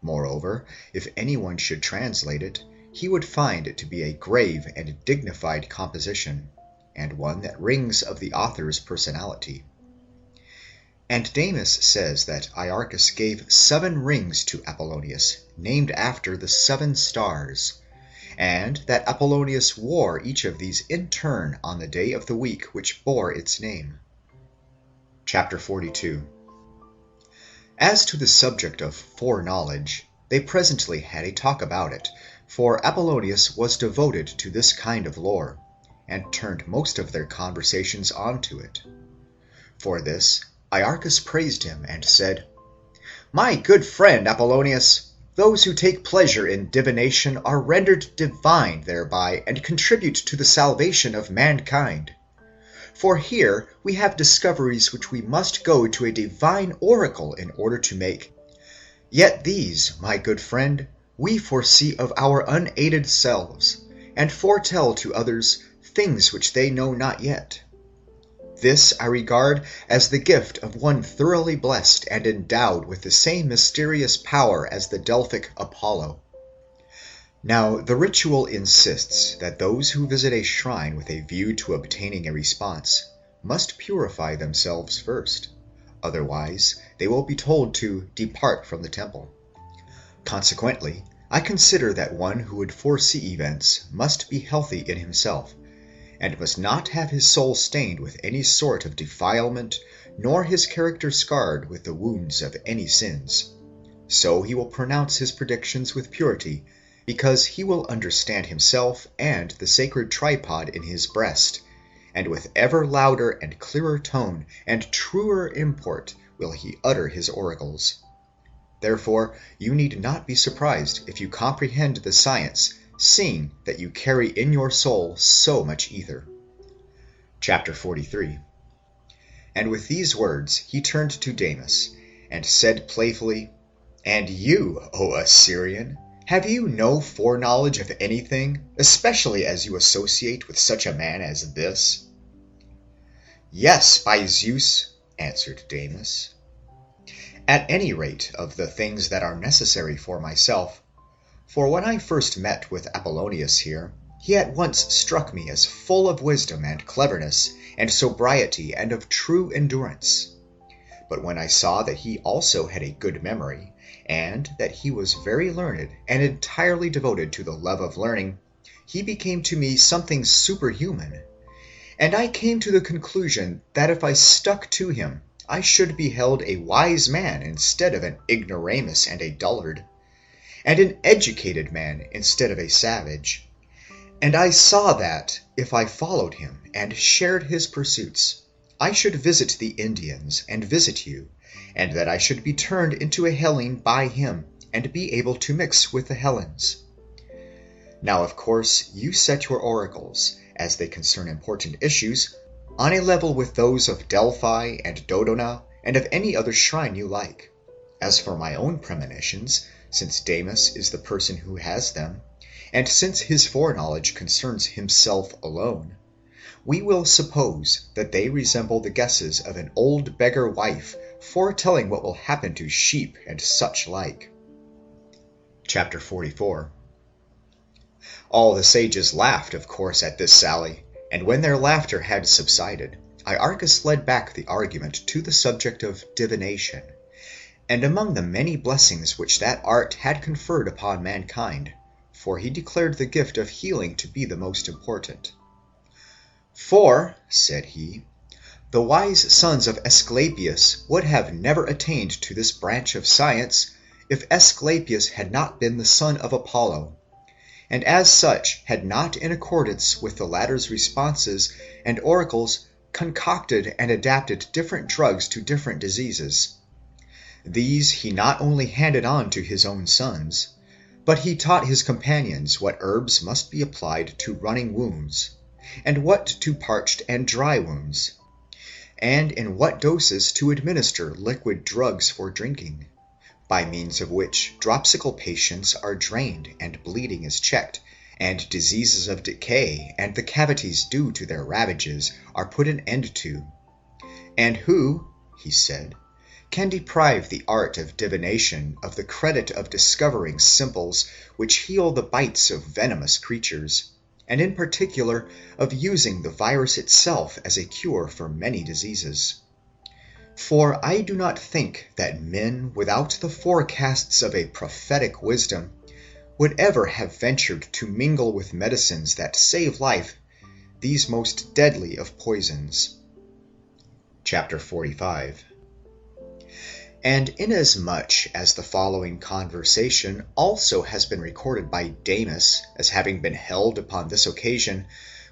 Moreover, if anyone should translate it, he would find it to be a grave and dignified composition, and one that rings of the author's personality. And Damis says that Iarchus gave 7 rings to Apollonius, named after the 7 stars, and that Apollonius wore each of these in turn on the day of the week which bore its name. Chapter 42. As to the subject of foreknowledge, they presently had a talk about it, for Apollonius was devoted to this kind of lore, and turned most of their conversations on to it. For this, Iarchus praised him and said, "My good friend Apollonius, those who take pleasure in divination are rendered divine thereby and contribute to the salvation of mankind. For here we have discoveries which we must go to a divine oracle in order to make. Yet these, my good friend, we foresee of our unaided selves, and foretell to others things which they know not yet. This I regard as the gift of one thoroughly blessed and endowed with the same mysterious power as the Delphic Apollo. Now the ritual insists that those who visit a shrine with a view to obtaining a response must purify themselves first, otherwise they will be told to depart from the temple. Consequently, I consider that one who would foresee events must be healthy in himself, and must not have his soul stained with any sort of defilement, nor his character scarred with the wounds of any sins. So he will pronounce his predictions with purity, because he will understand himself and the sacred tripod in his breast, and with ever louder and clearer tone and truer import will he utter his oracles. Therefore you need not be surprised if you comprehend the science, seeing that you carry in your soul so much ether." Chapter 43. And with these words he turned to Damis, and said playfully, "And you, O Assyrian, have you no foreknowledge of anything, especially as you associate with such a man as this?" "Yes, by Zeus," answered Damis. "At any rate of the things that are necessary for myself. For when I first met with Apollonius here, he at once struck me as full of wisdom and cleverness and sobriety and of true endurance. But when I saw that he also had a good memory, and that he was very learned and entirely devoted to the love of learning, he became to me something superhuman. And I came to the conclusion that if I stuck to him, I should be held a wise man instead of an ignoramus and a dullard, and an educated man instead of a savage. And I saw that, if I followed him and shared his pursuits, I should visit the Indians and visit you, and that I should be turned into a Hellene by him, and be able to mix with the Hellenes. Now, of course, you set your oracles, as they concern important issues, on a level with those of Delphi and Dodona, and of any other shrine you like. As for my own premonitions, since Damis is the person who has them, and since his foreknowledge concerns himself alone, we will suppose that they resemble the guesses of an old beggar wife foretelling what will happen to sheep and such like. Chapter 44. All the sages laughed, of course, at this sally, and when their laughter had subsided, Iarchus led back the argument to the subject of divination, and among the many blessings which that art had conferred upon mankind, for he declared the gift of healing to be the most important. For, said he, the wise sons of Aesculapius would have never attained to this branch of science if Aesculapius had not been the son of Apollo, and as such had not in accordance with the latter's responses and oracles concocted and adapted different drugs to different diseases. These he not only handed on to his own sons, but he taught his companions what herbs must be applied to running wounds, and what to parched and dry wounds, and in what doses to administer liquid drugs for drinking, by means of which dropsical patients are drained and bleeding is checked, and diseases of decay and the cavities due to their ravages are put an end to. And who, he said, can deprive the art of divination of the credit of discovering simples which heal the bites of venomous creatures, and in particular of using the virus itself as a cure for many diseases? For I do not think that men without the forecasts of a prophetic wisdom would ever have ventured to mingle with medicines that save life these most deadly of poisons. Chapter 45. And inasmuch as the following conversation also has been recorded by Damis as having been held upon this occasion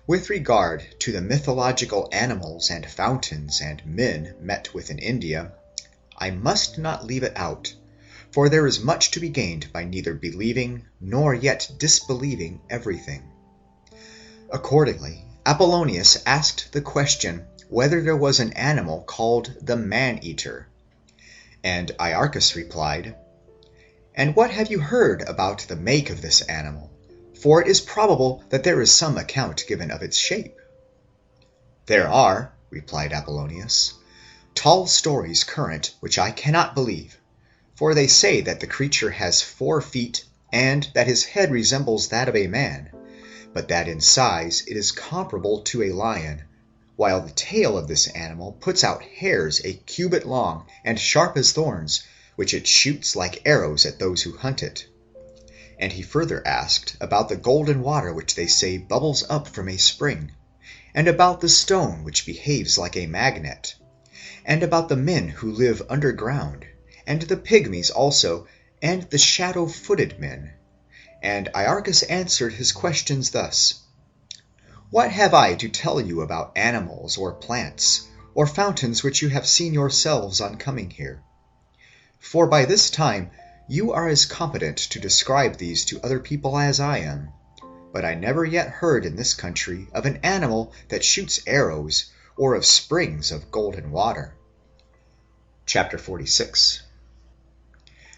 with regard to the mythological animals and fountains and men met with in India, I must not leave it out, for there is much to be gained by neither believing nor yet disbelieving everything. Accordingly, Apollonius asked the question whether there was an animal called the man-eater, and Iarchus replied, "And what have you heard about the make of this animal? For it is probable that there is some account given of its shape." "There are," replied Apollonius, "tall stories current which I cannot believe, for they say that the creature has 4 feet, and that his head resembles that of a man, but that in size it is comparable to a lion, while the tail of this animal puts out hairs a cubit long and sharp as thorns, which it shoots like arrows at those who hunt it." And he further asked about the golden water which they say bubbles up from a spring, and about the stone which behaves like a magnet, and about the men who live underground, and the pygmies also, and the shadow-footed men. And Iarchus answered his questions thus: "What have I to tell you about animals or plants, or fountains which you have seen yourselves on coming here? For by this time you are as competent to describe these to other people as I am, but I never yet heard in this country of an animal that shoots arrows, or of springs of golden water." Chapter 46.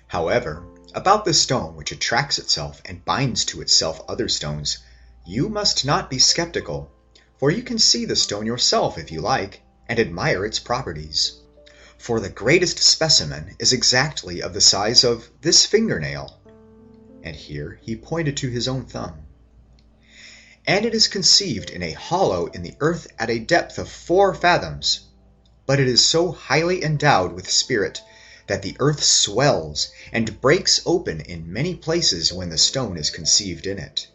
However, about the stone which attracts itself and binds to itself other stones, you must not be skeptical, for you can see the stone yourself if you like, and admire its properties. For the greatest specimen is exactly of the size of this fingernail, and here he pointed to his own thumb. And it is conceived in a hollow in the earth at a depth of 4 fathoms, but it is so highly endowed with spirit that the earth swells and breaks open in many places when the stone is conceived in it.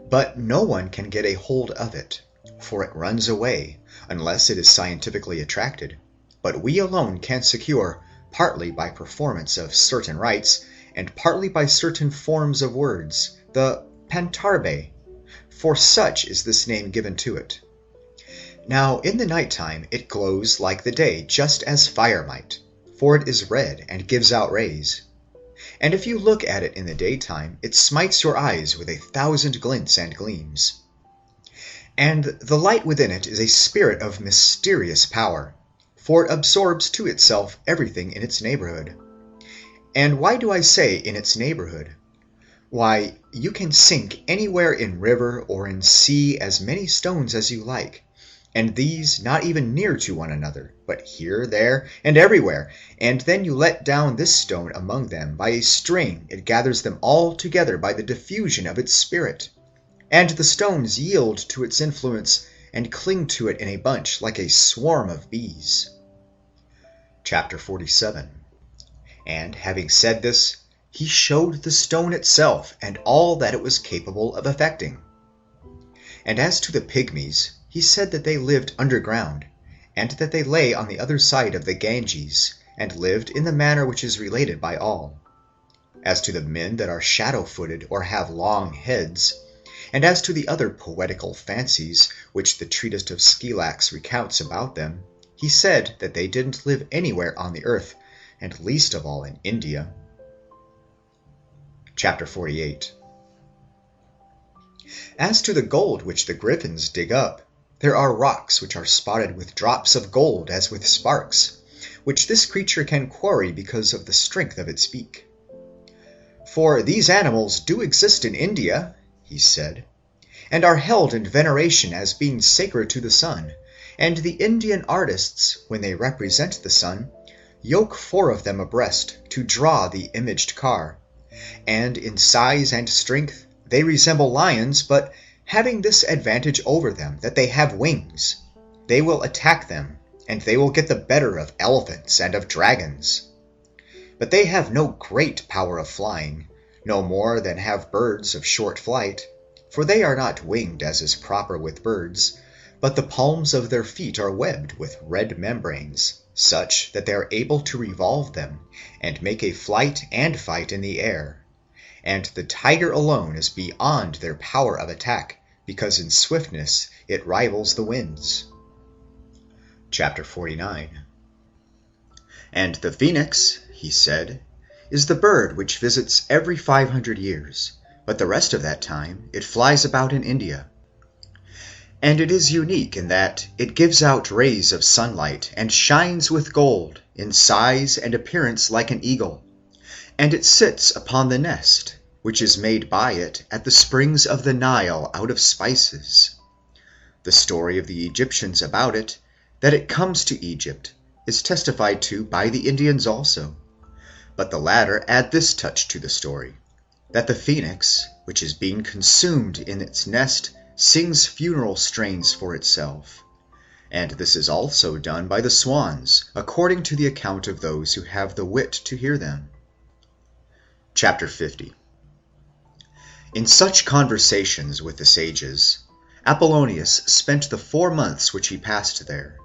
But no one can get a hold of it, for it runs away, unless it is scientifically attracted, but we alone can secure, partly by performance of certain rites, and partly by certain forms of words, the pantarbe, for such is this name given to it. Now in the night time it glows like the day, just as fire might, for it is red and gives out rays. And if you look at it in the daytime, it smites your eyes with 1,000 glints and gleams. And the light within it is a spirit of mysterious power, for it absorbs to itself everything in its neighborhood. And why do I say in its neighborhood? Why, you can sink anywhere in river or in sea as many stones as you like, and these not even near to one another, but here, there, and everywhere, and then you let down this stone among them by a string, it gathers them all together by the diffusion of its spirit, and the stones yield to its influence and cling to it in a bunch like a swarm of bees. Chapter 47. And having said this, he showed the stone itself and all that it was capable of effecting. And as to the pygmies, he said that they lived underground, and that they lay on the other side of the Ganges, and lived in the manner which is related by all. As to the men that are shadow-footed or have long heads, and as to the other poetical fancies which the treatise of Scylax recounts about them, he said that they didn't live anywhere on the earth, and least of all in India. Chapter 48. As to the gold which the griffins dig up, there are rocks which are spotted with drops of gold as with sparks, which this creature can quarry because of the strength of its beak. For these animals do exist in India, he said, and are held in veneration as being sacred to the sun, and the Indian artists, when they represent the sun, yoke 4 of them abreast to draw the imaged car, and in size and strength they resemble lions, but having this advantage over them, that they have wings, they will attack them, and they will get the better of elephants and of dragons. But they have no great power of flying, no more than have birds of short flight, for they are not winged as is proper with birds, but the palms of their feet are webbed with red membranes, such that they are able to revolve them, and make a flight and fight in the air. And the tiger alone is beyond their power of attack, because in swiftness it rivals the winds. Chapter 49. And the phoenix, he said, is the bird which visits every 500 years, but the rest of that time it flies about in India. And it is unique in that it gives out rays of sunlight and shines with gold, in size and appearance like an eagle, and it sits upon the nest, which is made by it at the springs of the Nile out of spices. The story of the Egyptians about it, that it comes to Egypt, is testified to by the Indians also. But the latter add this touch to the story, that the phoenix, which is being consumed in its nest, sings funeral strains for itself. And this is also done by the swans, according to the account of those who have the wit to hear them. Chapter 50. In such conversations with the sages, Apollonius spent the 4 months which he passed there,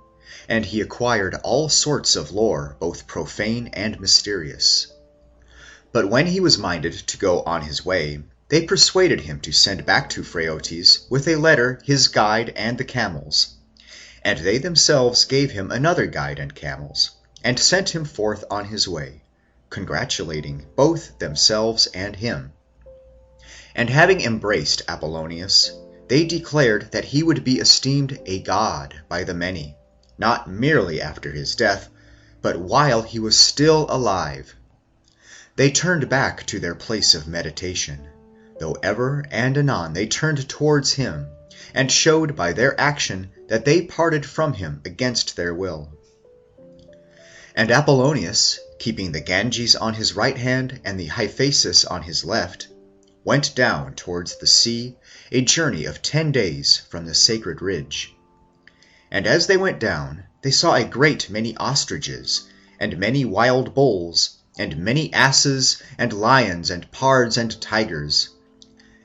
and he acquired all sorts of lore, both profane and mysterious. But when he was minded to go on his way, they persuaded him to send back to Phraortes with a letter his guide and the camels, and they themselves gave him another guide and camels, and sent him forth on his way, congratulating both themselves and him. And having embraced Apollonius, they declared that he would be esteemed a god by the many, not merely after his death, but while he was still alive. They turned back to their place of meditation, though ever and anon they turned towards him, and showed by their action that they parted from him against their will. And Apollonius, keeping the Ganges on his right hand and the Hyphasis on his left, went down towards the sea, a journey of 10 days from the sacred ridge. And as they went down, they saw a great many ostriches, and many wild bulls, and many asses, and lions, and pards, and tigers,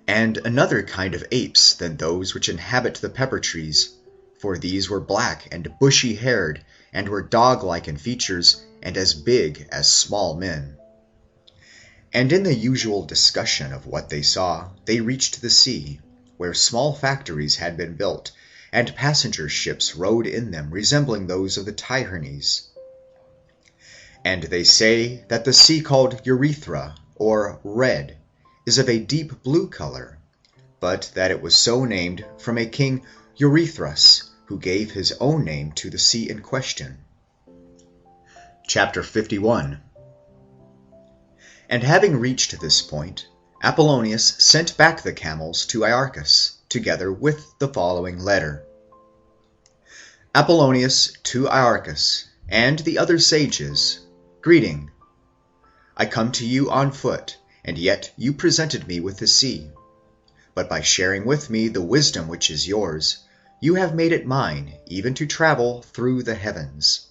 and another kind of apes than those which inhabit the pepper trees, for these were black and bushy-haired, and were dog-like in features, and as big as small men. And in the usual discussion of what they saw, they reached the sea, where small factories had been built, and passenger ships rode in them resembling those of the Tyrians. And they say that the sea called Urethra, or Red, is of a deep blue color, but that it was so named from a king Eurystheus, who gave his own name to the sea in question. Chapter 51. And having reached this point, Apollonius sent back the camels to Iarchus, together with the following letter. Apollonius to Iarchus, and the other sages, greeting. I come to you on foot, and yet you presented me with the sea. But by sharing with me the wisdom which is yours, you have made it mine even to travel through the heavens.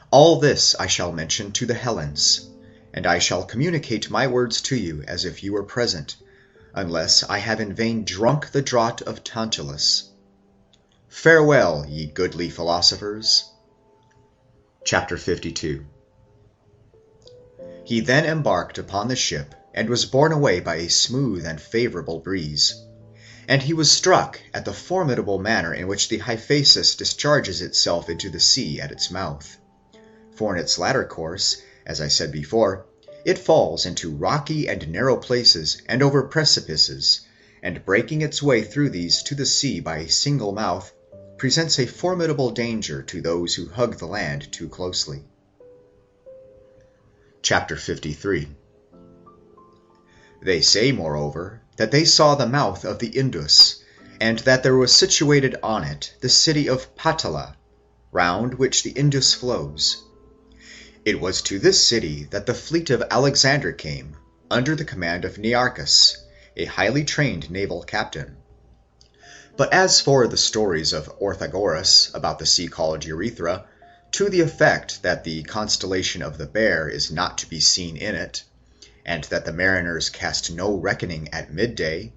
All this I shall mention to the Hellens, and I shall communicate my words to you as if you were present, unless I have in vain drunk the draught of Tantalus. Farewell, ye goodly philosophers. Chapter 52. He then embarked upon the ship, and was borne away by a smooth and favourable breeze. And he was struck at the formidable manner in which the Hyphasis discharges itself into the sea at its mouth. For in its latter course, as I said before, it falls into rocky and narrow places and over precipices, and breaking its way through these to the sea by a single mouth, presents a formidable danger to those who hug the land too closely. Chapter 53. They say, moreover, that they saw the mouth of the Indus, and that there was situated on it the city of Patala, round which the Indus flows. It was to this city that the fleet of Alexander came, under the command of Nearchus, a highly trained naval captain. But as for the stories of Orthagoras about the sea called Urethra, to the effect that the constellation of the Bear is not to be seen in it, and that the mariners cast no reckoning at midday,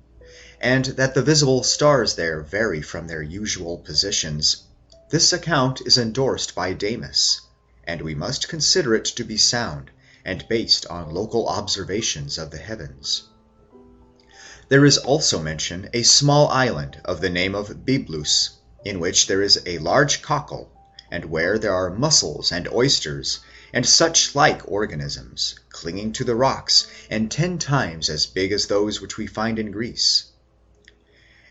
and that the visible stars there vary from their usual positions, this account is endorsed by Damis, and we must consider it to be sound, and based on local observations of the heavens. There is also mentioned a small island of the name of Byblus, in which there is a large cockle, and where there are mussels and oysters, and such like organisms, clinging to the rocks, and 10 times as big as those which we find in Greece.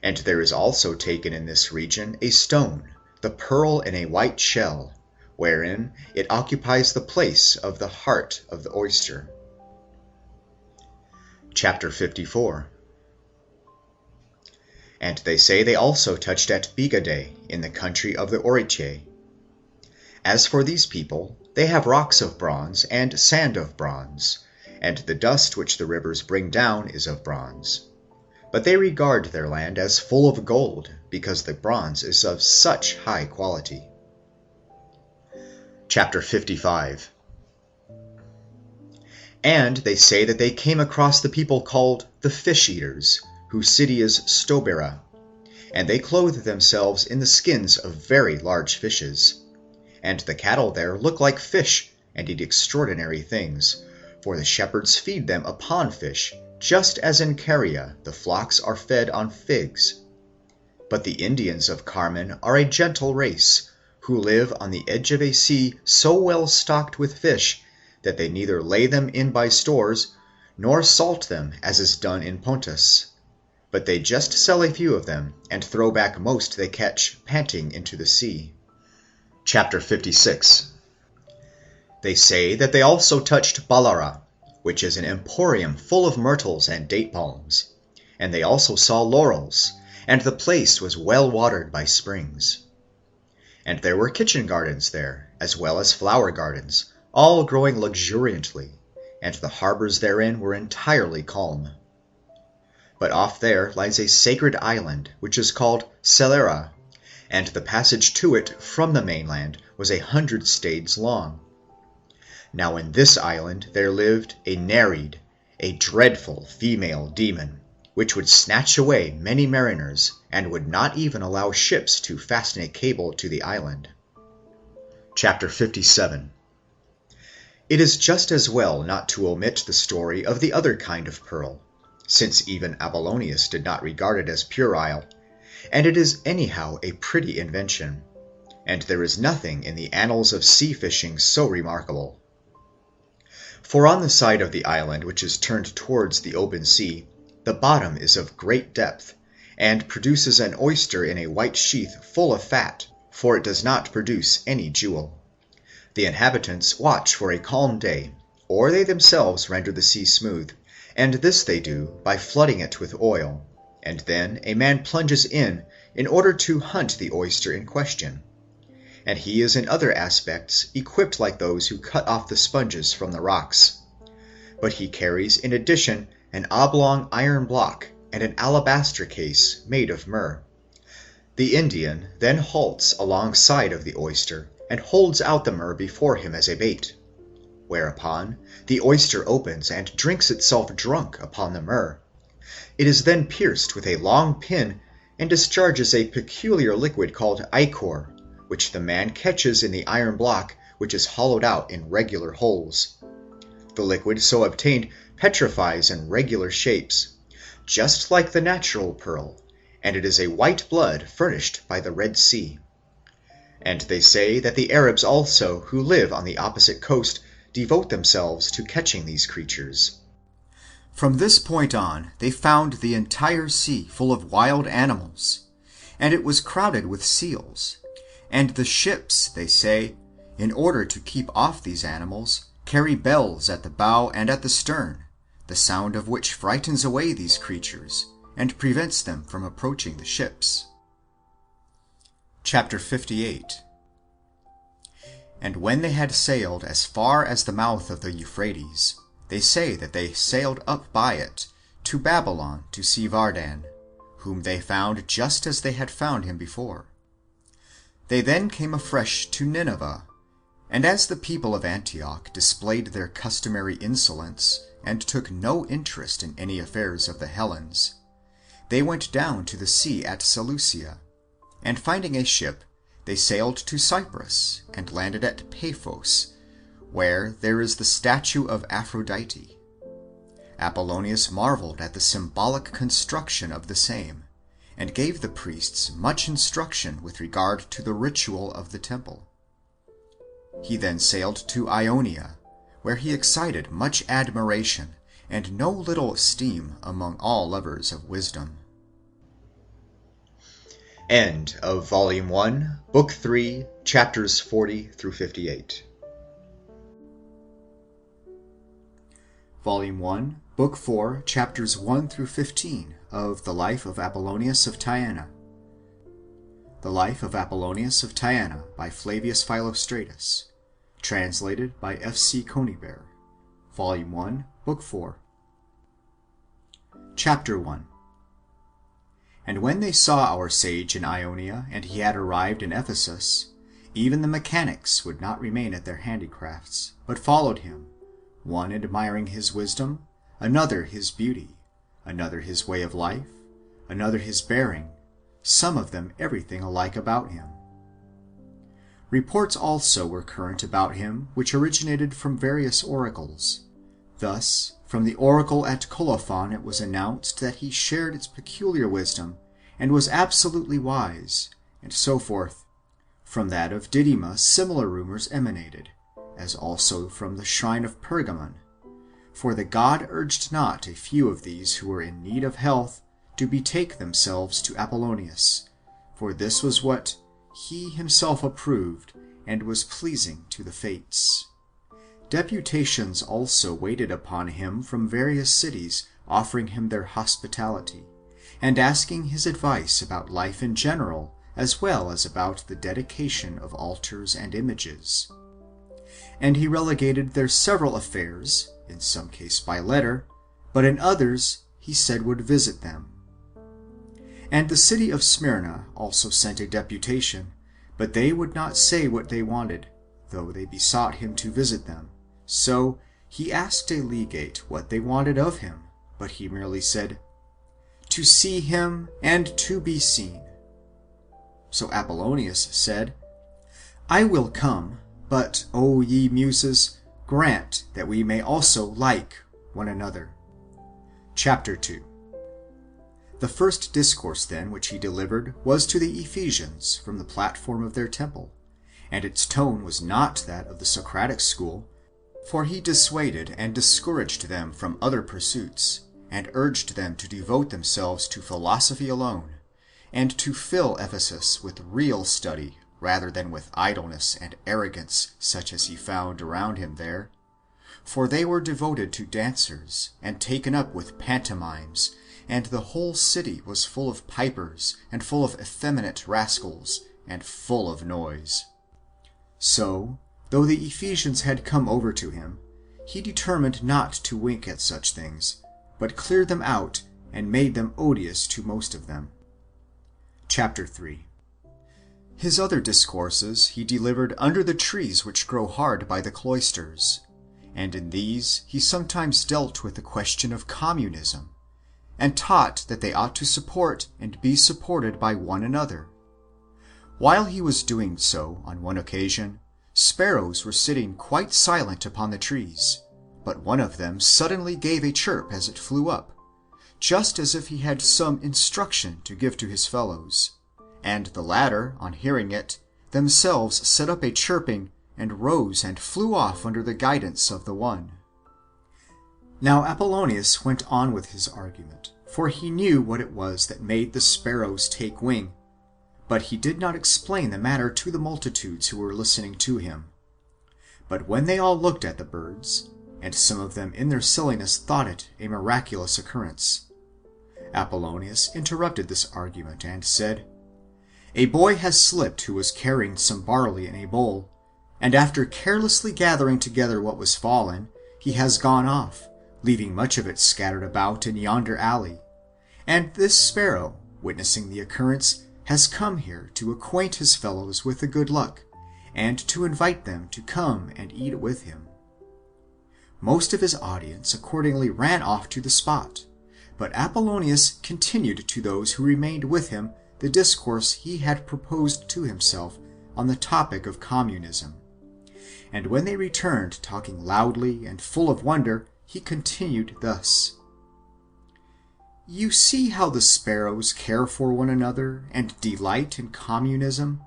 And there is also taken in this region a stone, the pearl in a white shell, wherein it occupies the place of the heart of the oyster. Chapter 54. And they say they also touched at Bigade, in the country of the Orichae. As for these people, they have rocks of bronze and sand of bronze, and the dust which the rivers bring down is of bronze. But they regard their land as full of gold, because the bronze is of such high quality. Chapter 55. And they say that they came across the people called the fish-eaters, whose city is Stobera, and they clothe themselves in the skins of very large fishes. And the cattle there look like fish, and eat extraordinary things, for the shepherds feed them upon fish, just as in Caria the flocks are fed on figs. But the Indians of Carmen are a gentle race, who live on the edge of a sea so well stocked with fish that they neither lay them in by stores, nor salt them as is done in Pontus, but they just sell a few of them, and throw back most they catch panting into the sea. Chapter 56. They say that they also touched Balara, which is an emporium full of myrtles and date palms, and they also saw laurels, and the place was well watered by springs. And there were kitchen gardens there, as well as flower gardens, all growing luxuriantly, and the harbours therein were entirely calm. But off there lies a sacred island, which is called Celera, and the passage to it from the mainland was 100 stades long. Now in this island there lived a Nereid, a dreadful female demon, which would snatch away many mariners, and would not even allow ships to fasten a cable to the island. Chapter 57. It is just as well not to omit the story of the other kind of pearl, since even Apollonius did not regard it as puerile, and it is anyhow a pretty invention, and there is nothing in the annals of sea-fishing so remarkable. For on the side of the island which is turned towards the open sea, the bottom is of great depth, and produces an oyster in a white sheath full of fat, for it does not produce any jewel. The inhabitants watch for a calm day, or they themselves render the sea smooth, and this they do by flooding it with oil, and then a man plunges in order to hunt the oyster in question. And he is in other aspects equipped like those who cut off the sponges from the rocks. But he carries in addition an oblong iron block and an alabaster case made of myrrh. The Indian then halts alongside of the oyster and holds out the myrrh before him as a bait, whereupon the oyster opens and drinks itself drunk upon the myrrh. It is then pierced with a long pin and discharges a peculiar liquid called ichor, which the man catches in the iron block, which is hollowed out in regular holes. The liquid so obtained petrifies in regular shapes, just like the natural pearl, and it is a white blood furnished by the Red Sea. And they say that the Arabs also, who live on the opposite coast, devote themselves to catching these creatures. From this point on, they found the entire sea full of wild animals, and it was crowded with seals. And the ships, they say, in order to keep off these animals, carry bells at the bow and at the stern, the sound of which frightens away these creatures, and prevents them from approaching the ships. Chapter 58. And when they had sailed as far as the mouth of the Euphrates, they say that they sailed up by it to Babylon to see Vardan, whom they found just as they had found him before. They then came afresh to Nineveh, and as the people of Antioch displayed their customary insolence, and took no interest in any affairs of the Hellenes, they went down to the sea at Seleucia, and finding a ship, they sailed to Cyprus, and landed at Paphos, where there is the statue of Aphrodite. Apollonius marveled at the symbolic construction of the same, and gave the priests much instruction with regard to the ritual of the temple. He then sailed to Ionia, where he excited much admiration and no little esteem among all lovers of wisdom. End of Volume 1, Book 3, Chapters 40 through 58. Volume 1, Book 4, Chapters 1 through 15 of The Life of Apollonius of Tyana. The Life of Apollonius of Tyana by Flavius Philostratus. Translated by F.C. Conybeare. Volume 1, Book 4. Chapter 1. And when they saw our sage in Ionia, and he had arrived in Ephesus, even the mechanics would not remain at their handicrafts, but followed him, one admiring his wisdom, another his beauty, another his way of life, another his bearing, some of them everything alike about him. Reports also were current about him, which originated from various oracles. Thus, from the oracle at Colophon it was announced that he shared its peculiar wisdom, and was absolutely wise, and so forth. From that of Didyma similar rumors emanated, as also from the shrine of Pergamon. For the god urged not a few of these who were in need of health to betake themselves to Apollonius, for this was what he himself approved, and was pleasing to the fates. Deputations also waited upon him from various cities, offering him their hospitality, and asking his advice about life in general, as well as about the dedication of altars and images. And he relegated their several affairs, in some case by letter, but in others he said would visit them. And the city of Smyrna also sent a deputation, but they would not say what they wanted, though they besought him to visit them. So he asked a legate what they wanted of him, but he merely said, to see him and to be seen. So Apollonius said, I will come, but, O ye Muses, grant that we may also like one another. Chapter 2. The first discourse, then, which he delivered was to the Ephesians from the platform of their temple, and its tone was not that of the Socratic school, for he dissuaded and discouraged them from other pursuits, and urged them to devote themselves to philosophy alone, and to fill Ephesus with real study rather than with idleness and arrogance such as he found around him there. For they were devoted to dancers, and taken up with pantomimes, and the whole city was full of pipers, and full of effeminate rascals, and full of noise. So, though the Ephesians had come over to him, he determined not to wink at such things, but cleared them out, and made them odious to most of them. Chapter 3. His other discourses he delivered under the trees which grow hard by the cloisters, and in these he sometimes dealt with the question of communism, and taught that they ought to support and be supported by one another. While he was doing so, on one occasion, sparrows were sitting quite silent upon the trees, but one of them suddenly gave a chirp as it flew up, just as if he had some instruction to give to his fellows, and the latter, on hearing it, themselves set up a chirping, and rose and flew off under the guidance of the one. Now Apollonius went on with his argument, for he knew what it was that made the sparrows take wing, but he did not explain the matter to the multitudes who were listening to him. But when they all looked at the birds, and some of them in their silliness thought it a miraculous occurrence, Apollonius interrupted this argument and said, A boy has slipped who was carrying some barley in a bowl, and after carelessly gathering together what was fallen, he has gone off, leaving much of it scattered about in yonder alley. And this sparrow, witnessing the occurrence, has come here to acquaint his fellows with the good luck, and to invite them to come and eat it with him. Most of his audience accordingly ran off to the spot, but Apollonius continued to those who remained with him the discourse he had proposed to himself on the topic of communism. And when they returned talking loudly and full of wonder, he continued thus: You see how the sparrows care for one another and delight in communism,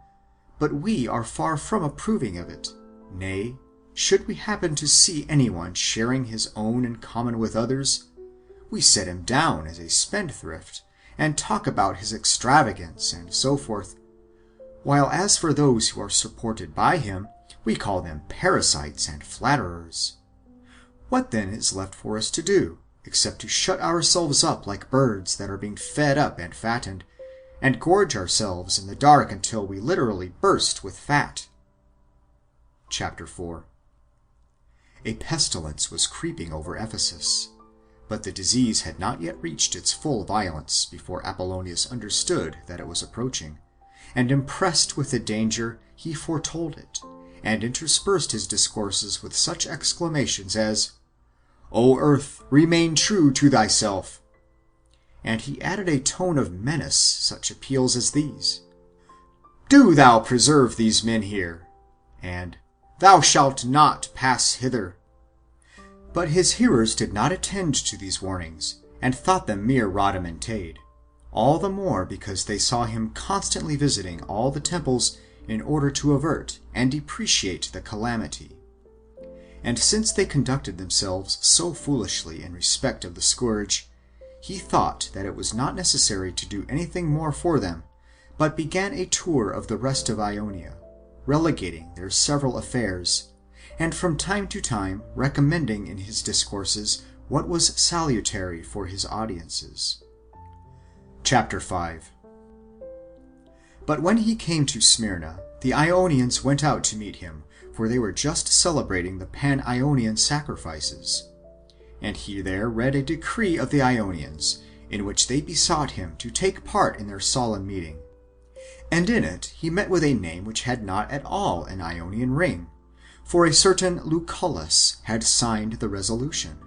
but we are far from approving of it. Nay, should we happen to see anyone sharing his own in common with others, we set him down as a spendthrift, and talk about his extravagance and so forth, while as for those who are supported by him, we call them parasites and flatterers. What then is left for us to do, except to shut ourselves up like birds that are being fed up and fattened, and gorge ourselves in the dark until we literally burst with fat? Chapter 4. A pestilence was creeping over Ephesus, but the disease had not yet reached its full violence before Apollonius understood that it was approaching, and impressed with the danger, he foretold it, and interspersed his discourses with such exclamations as, O earth, remain true to thyself! And he added a tone of menace such appeals as these: Do thou preserve these men here, and Thou shalt not pass hither. But his hearers did not attend to these warnings, and thought them mere rhodomontade, all the more because they saw him constantly visiting all the temples in order to avert and depreciate the calamity. And since they conducted themselves so foolishly in respect of the scourge, he thought that it was not necessary to do anything more for them, but began a tour of the rest of Ionia, relegating their several affairs, and from time to time recommending in his discourses what was salutary for his audiences. Chapter 5. But when he came to Smyrna, the Ionians went out to meet him, for they were just celebrating the Pan-Ionian sacrifices. And he there read a decree of the Ionians, in which they besought him to take part in their solemn meeting. And in it he met with a name which had not at all an Ionian ring, for a certain Lucullus had signed the resolution.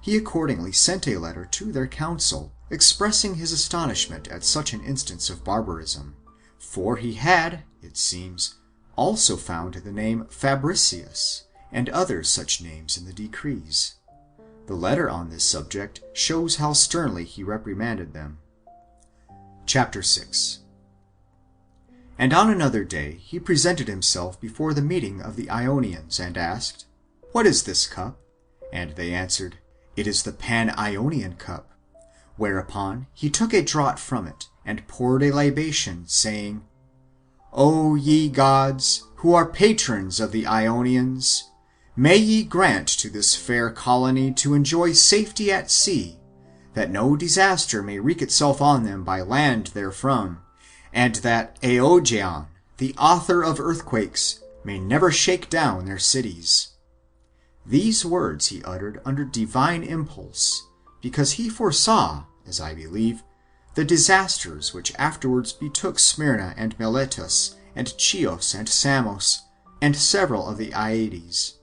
He accordingly sent a letter to their council, expressing his astonishment at such an instance of barbarism, for he had, it seems, also found the name Fabricius, and other such names in the decrees. The letter on this subject shows how sternly he reprimanded them. Chapter 6. And on another day he presented himself before the meeting of the Ionians, and asked, What is this cup? And they answered, It is the Pan-Ionian cup. Whereupon he took a draught from it, and poured a libation, saying, O ye gods, who are patrons of the Ionians, may ye grant to this fair colony to enjoy safety at sea, that no disaster may wreak itself on them by land therefrom, and that Aeogeon, the author of earthquakes, may never shake down their cities. These words he uttered under divine impulse, because he foresaw, as I believe, the disasters which afterwards betook Smyrna and Miletus, and Chios and Samos, and several of the Iades.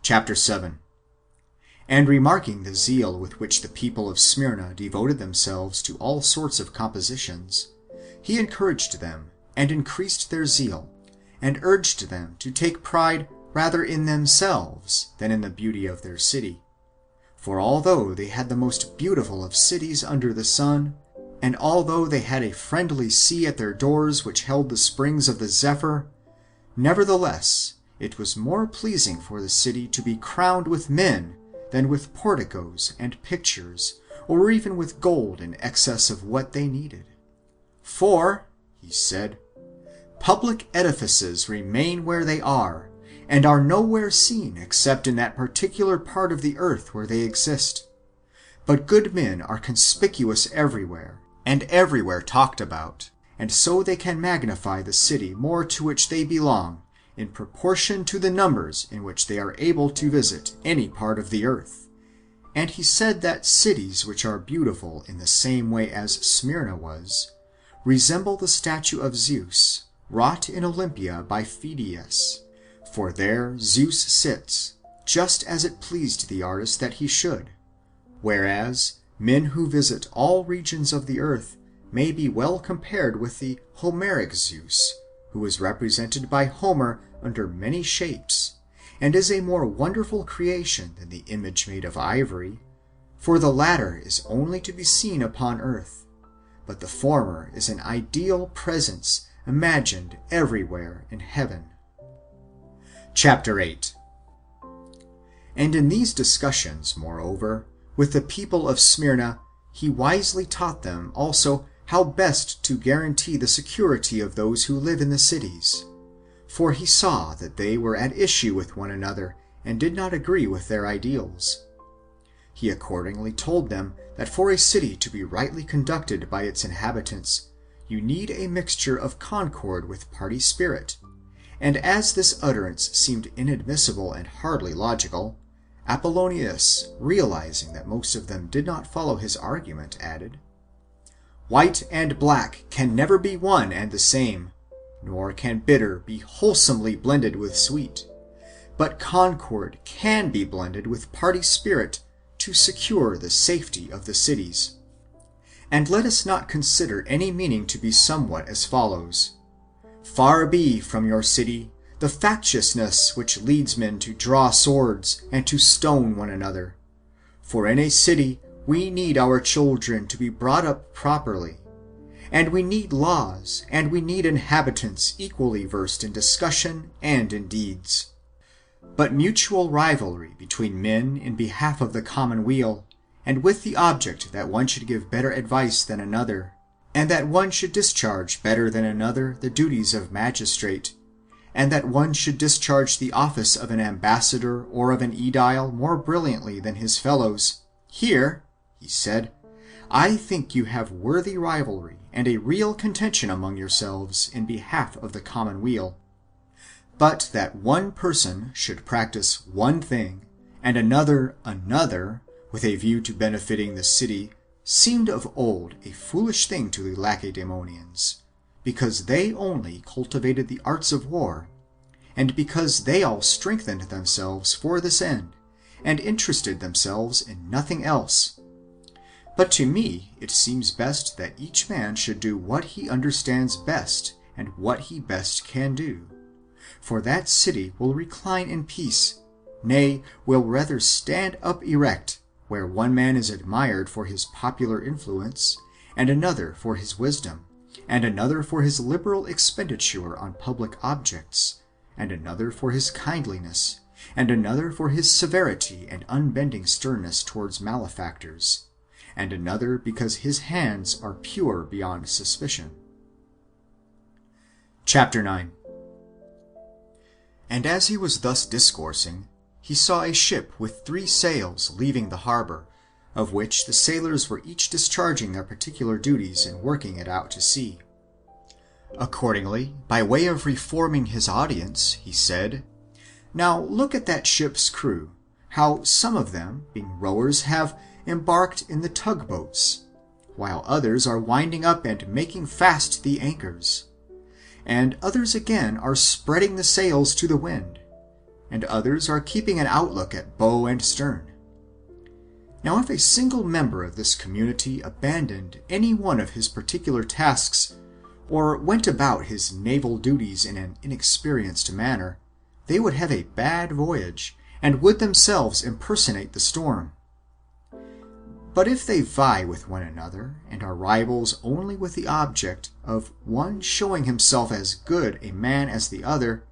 Chapter 7. And remarking the zeal with which the people of Smyrna devoted themselves to all sorts of compositions, he encouraged them, and increased their zeal, and urged them to take pride rather in themselves than in the beauty of their city. For although they had the most beautiful of cities under the sun, and although they had a friendly sea at their doors which held the springs of the Zephyr, nevertheless it was more pleasing for the city to be crowned with men than with porticos and pictures, or even with gold in excess of what they needed. For, he said, public edifices remain where they are, and are nowhere seen except in that particular part of the earth where they exist. But good men are conspicuous everywhere, and everywhere talked about, and so they can magnify the city more to which they belong, in proportion to the numbers in which they are able to visit any part of the earth. And he said that cities which are beautiful in the same way as Smyrna was, resemble the statue of Zeus, wrought in Olympia by Phidias, for there Zeus sits, just as it pleased the artist that he should, whereas men who visit all regions of the earth may be well compared with the Homeric Zeus, who is represented by Homer under many shapes, and is a more wonderful creation than the image made of ivory, for the latter is only to be seen upon earth, but the former is an ideal presence imagined everywhere in heaven. Chapter 8. And in these discussions, moreover, with the people of Smyrna, he wisely taught them also how best to guarantee the security of those who live in the cities. For he saw that they were at issue with one another, and did not agree with their ideals. He accordingly told them that for a city to be rightly conducted by its inhabitants, you need a mixture of concord with party spirit. And as this utterance seemed inadmissible and hardly logical, Apollonius, realizing that most of them did not follow his argument, added, White and black can never be one and the same, nor can bitter be wholesomely blended with sweet, but concord can be blended with party spirit to secure the safety of the cities. And let us not consider any meaning to be somewhat as follows. Far be from your city the factiousness which leads men to draw swords and to stone one another. For in a city we need our children to be brought up properly, and we need laws, and we need inhabitants equally versed in discussion and in deeds. But mutual rivalry between men in behalf of the common weal, and with the object that one should give better advice than another, and that one should discharge better than another the duties of magistrate, and that one should discharge the office of an ambassador or of an aedile more brilliantly than his fellows, here, he said, I think you have worthy rivalry and a real contention among yourselves in behalf of the common weal. But that one person should practice one thing, and another another, with a view to benefiting the city, seemed of old a foolish thing to the Lacedaemonians, because they only cultivated the arts of war, and because they all strengthened themselves for this end, and interested themselves in nothing else. But to me it seems best that each man should do what he understands best and what he best can do. For that city will recline in peace, nay, will rather stand up erect, where one man is admired for his popular influence, and another for his wisdom, and another for his liberal expenditure on public objects, and another for his kindliness, and another for his severity and unbending sternness towards malefactors, and another because his hands are pure beyond suspicion. Chapter 9. And as he was thus discoursing, he saw a ship with 3 sails leaving the harbour, of which the sailors were each discharging their particular duties in working it out to sea. Accordingly, by way of reforming his audience, he said, "Now look at that ship's crew, how some of them, being rowers, have embarked in the tugboats, while others are winding up and making fast the anchors, and others again are spreading the sails to the wind, and others are keeping an outlook at bow and stern. Now if a single member of this community abandoned any one of his particular tasks, or went about his naval duties in an inexperienced manner, they would have a bad voyage, and would themselves impersonate the storm. But if they vie with one another, and are rivals only with the object of one showing himself as good a man as the other,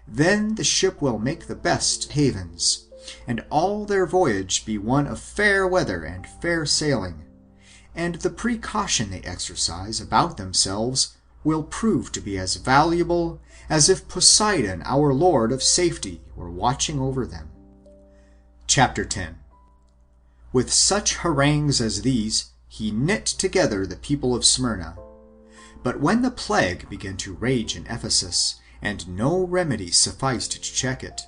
then the ship will make the best havens, and all their voyage be one of fair weather and fair sailing, and the precaution they exercise about themselves will prove to be as valuable as if Poseidon, our Lord of Safety, were watching over them." Chapter 10. With such harangues as these, he knit together the people of Smyrna. But when the plague began to rage in Ephesus, and no remedy sufficed to check it,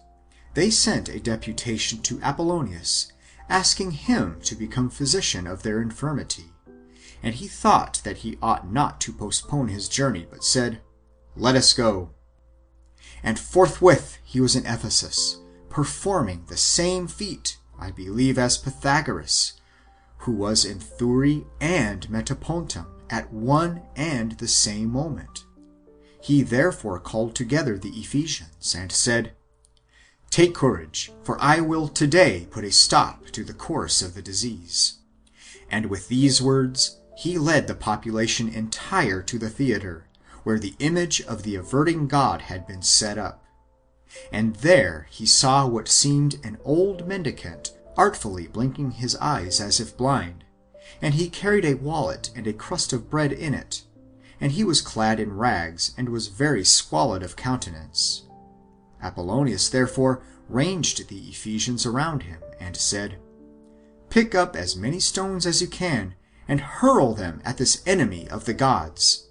they sent a deputation to Apollonius, asking him to become physician of their infirmity. And he thought that he ought not to postpone his journey, but said, "Let us go." And forthwith he was in Ephesus, performing the same feat, I believe, as Pythagoras, who was in Thurii and Metapontum at one and the same moment. He therefore called together the Ephesians, and said, "Take courage, for I will today put a stop to the course of the disease." And with these words he led the population entire to the theatre, where the image of the averting god had been set up. And there he saw what seemed an old mendicant artfully blinking his eyes as if blind, and he carried a wallet and a crust of bread in it, and he was clad in rags, and was very squalid of countenance. Apollonius therefore ranged the Ephesians around him, and said, "Pick up as many stones as you can, and hurl them at this enemy of the gods."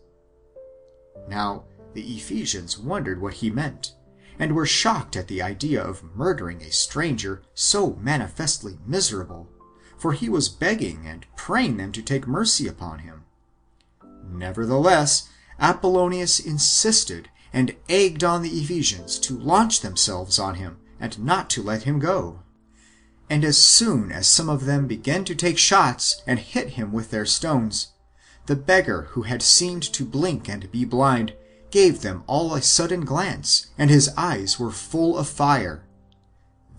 Now the Ephesians wondered what he meant, and were shocked at the idea of murdering a stranger so manifestly miserable, for he was begging and praying them to take mercy upon him. Nevertheless, Apollonius insisted and egged on the Ephesians to launch themselves on him, and not to let him go. And as soon as some of them began to take shots and hit him with their stones, the beggar who had seemed to blink and be blind gave them all a sudden glance, and his eyes were full of fire.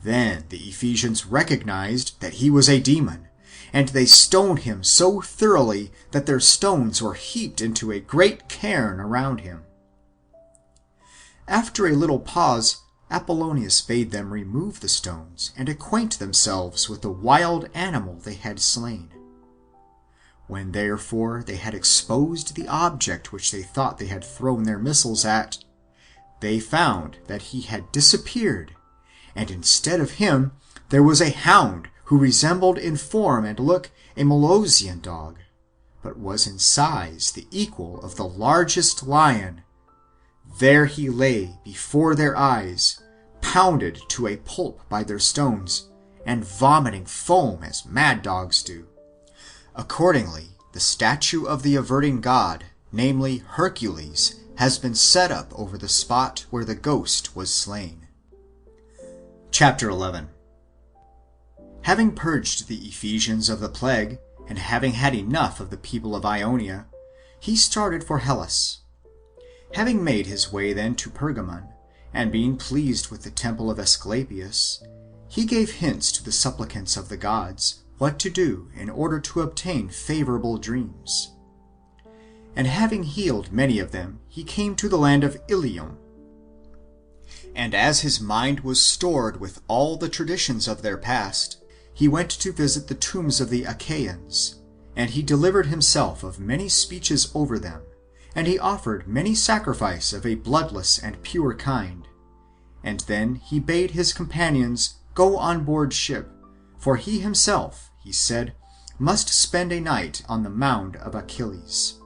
Then the Ephesians recognized that he was a demon, and they stoned him so thoroughly that their stones were heaped into a great cairn around him. After a little pause, Apollonius bade them remove the stones, and acquaint themselves with the wild animal they had slain. When therefore they had exposed the object which they thought they had thrown their missiles at, they found that he had disappeared, and instead of him there was a hound who resembled in form and look a Molossian dog, but was in size the equal of the largest lion. There he lay before their eyes, pounded to a pulp by their stones, and vomiting foam as mad dogs do. Accordingly, the statue of the averting god, namely Hercules, has been set up over the spot where the ghost was slain. Chapter 11. Having purged the Ephesians of the plague, and having had enough of the people of Ionia, he started for Hellas. Having made his way then to Pergamon, and being pleased with the temple of Asclepius, he gave hints to the supplicants of the gods what to do in order to obtain favorable dreams. And having healed many of them, he came to the land of Ilium. And as his mind was stored with all the traditions of their past, he went to visit the tombs of the Achaeans, and he delivered himself of many speeches over them, and he offered many sacrifice of a bloodless and pure kind. And then he bade his companions go on board ship, for he himself, he said, must spend a night on the mound of Achilles.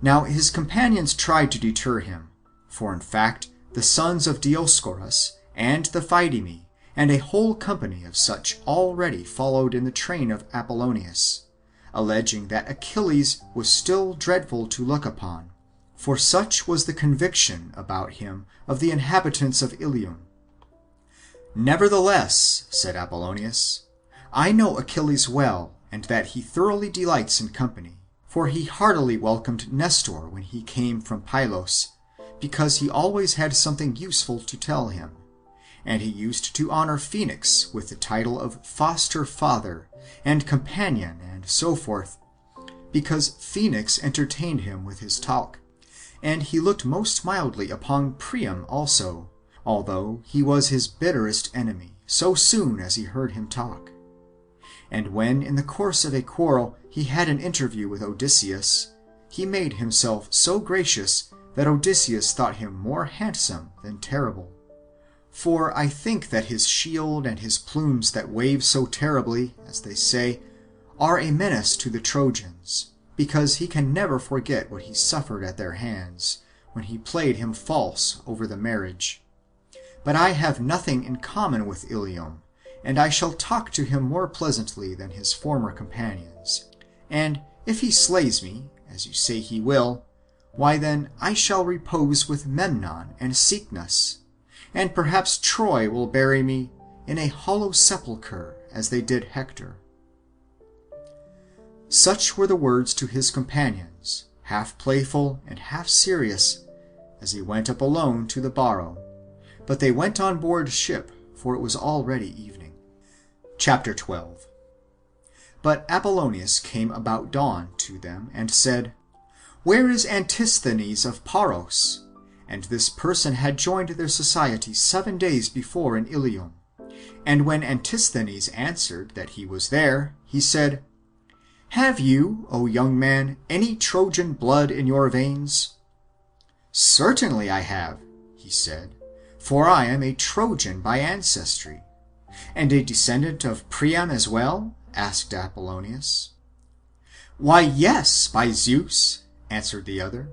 Now his companions tried to deter him, for in fact the sons of Dioscorus and the Phidemi and a whole company of such already followed in the train of Apollonius, alleging that Achilles was still dreadful to look upon, for such was the conviction about him of the inhabitants of Ilium. Nevertheless, said Apollonius, I know Achilles well, and that he thoroughly delights in company, for he heartily welcomed Nestor when he came from Pylos, because he always had something useful to tell him, and he used to honor Phoenix with the title of foster father and companion and so forth, because Phoenix entertained him with his talk, and he looked most mildly upon Priam also, although he was his bitterest enemy, so soon as he heard him talk. And when in the course of a quarrel he had an interview with Odysseus, he made himself so gracious that Odysseus thought him more handsome than terrible. For I think that his shield and his plumes that wave so terribly, as they say, are a menace to the Trojans, because he can never forget what he suffered at their hands, when he played him false over the marriage. But I have nothing in common with Ilium, and I shall talk to him more pleasantly than his former companions. And if he slays me, as you say he will, why then I shall repose with Memnon and Cycnus, and perhaps Troy will bury me in a hollow sepulchre, as they did Hector. Such were the words to his companions, half playful and half serious, as he went up alone to the barrow. But they went on board ship, for it was already evening. Chapter 12. But Apollonius came about dawn to them, and said, Where is Antisthenes of Paros? And this person had joined their society 7 days before in Ilium. And when Antisthenes answered that he was there, he said, Have you, O young man, any Trojan blood in your veins? Certainly I have, he said, for I am a Trojan by ancestry. And a descendant of Priam as well? Asked Apollonius. Why, yes, by Zeus, answered the other,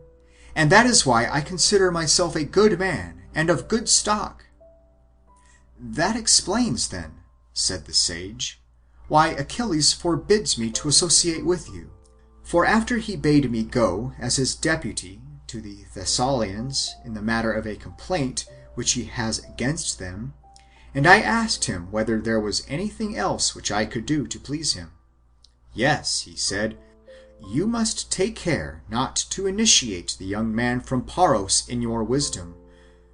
and that is why I consider myself a good man and of good stock. That explains, then, said the sage, why Achilles forbids me to associate with you. For after he bade me go as his deputy to the Thessalians in the matter of a complaint which he has against them, and I asked him whether there was anything else which I could do to please him. Yes, he said, you must take care not to initiate the young man from Paros in your wisdom,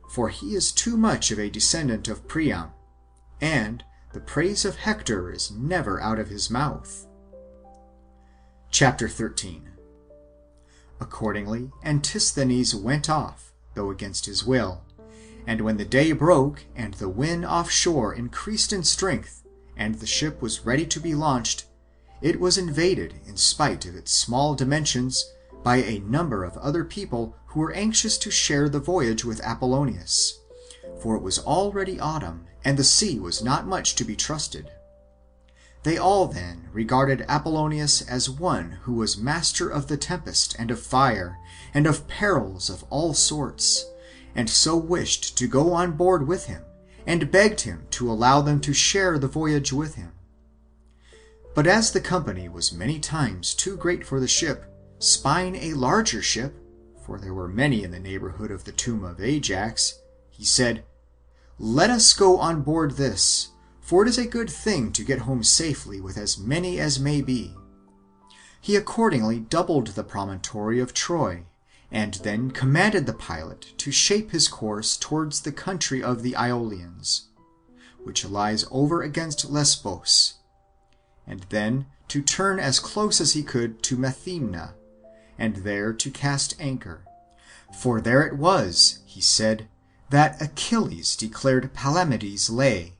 for he is too much of a descendant of Priam, and the praise of Hector is never out of his mouth. Chapter 13. Accordingly, Antisthenes went off, though against his will, and when the day broke, and the wind offshore increased in strength, and the ship was ready to be launched, it was invaded, in spite of its small dimensions, by a number of other people who were anxious to share the voyage with Apollonius, for it was already autumn, and the sea was not much to be trusted. They all then regarded Apollonius as one who was master of the tempest and of fire, and of perils of all sorts, and so wished to go on board with him, and begged him to allow them to share the voyage with him. But as the company was many times too great for the ship, spying a larger ship, for there were many in the neighborhood of the tomb of Ajax, he said, Let us go on board this, for it is a good thing to get home safely with as many as may be, He accordingly doubled the promontory of Troy, and then commanded the pilot to shape his course towards the country of the Iolians, which lies over against Lesbos, and then to turn as close as he could to Methymna, and there to cast anchor. For there it was, he said, that Achilles declared Palamedes lay,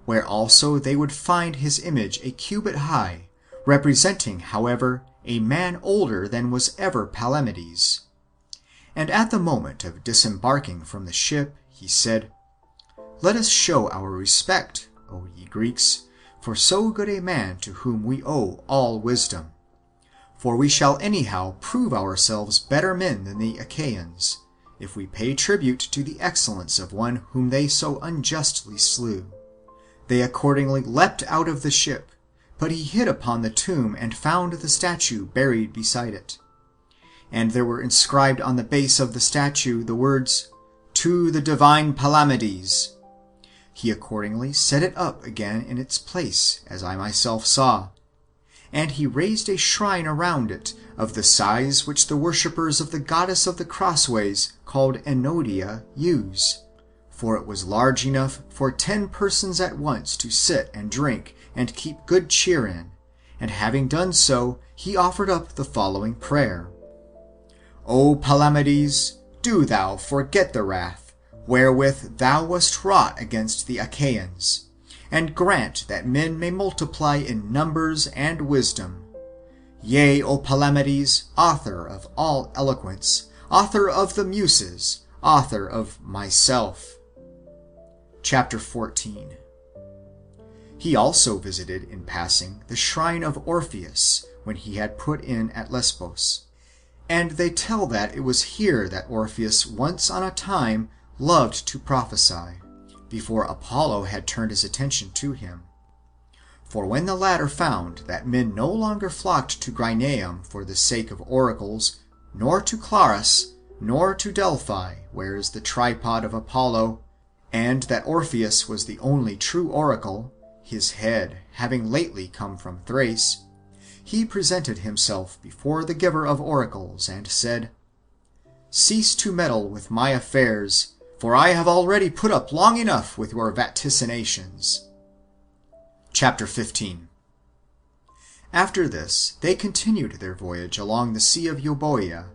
where also they would find his image a cubit high, representing, however, a man older than was ever Palamedes. And at the moment of disembarking from the ship, he said, Let us show our respect, O ye Greeks, for so good a man to whom we owe all wisdom. For we shall anyhow prove ourselves better men than the Achaeans, if we pay tribute to the excellence of one whom they so unjustly slew. They accordingly leapt out of the ship, but he hit upon the tomb and found the statue buried beside it. And there were inscribed on the base of the statue the words, To the divine Palamedes. He accordingly set it up again in its place, as I myself saw. And he raised a shrine around it, of the size which the worshippers of the goddess of the crossways, called Enodia, use. For it was large enough for 10 persons at once to sit and drink and keep good cheer in, and having done so, he offered up the following prayer. O Palamedes, do thou forget the wrath, wherewith thou wast wrought against the Achaeans, and grant that men may multiply in numbers and wisdom. Yea, O Palamedes, author of all eloquence, author of the Muses, author of myself. Chapter 14. He also visited in passing the shrine of Orpheus, when he had put in at Lesbos. And they tell that it was here that Orpheus once on a time loved to prophesy, before Apollo had turned his attention to him. For when the latter found that men no longer flocked to Gryneum for the sake of oracles, nor to Clarus, nor to Delphi, where is the tripod of Apollo, and that Orpheus was the only true oracle, his head having lately come from Thrace, he presented himself before the giver of oracles, and said, Cease to meddle with my affairs, for I have already put up long enough with your vaticinations. Chapter 15. After this, they continued their voyage along the Sea of Euboea,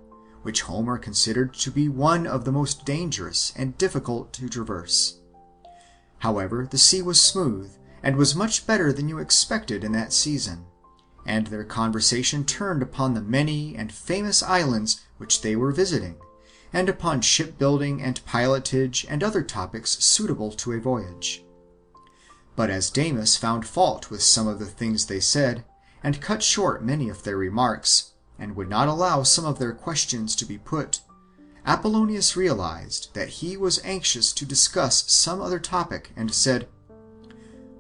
which Homer considered to be one of the most dangerous and difficult to traverse. However, the sea was smooth, and was much better than you expected in that season, and their conversation turned upon the many and famous islands which they were visiting, and upon shipbuilding and pilotage and other topics suitable to a voyage. But as Damis found fault with some of the things they said, and cut short many of their remarks, and would not allow some of their questions to be put, Apollonius realized that he was anxious to discuss some other topic, and said,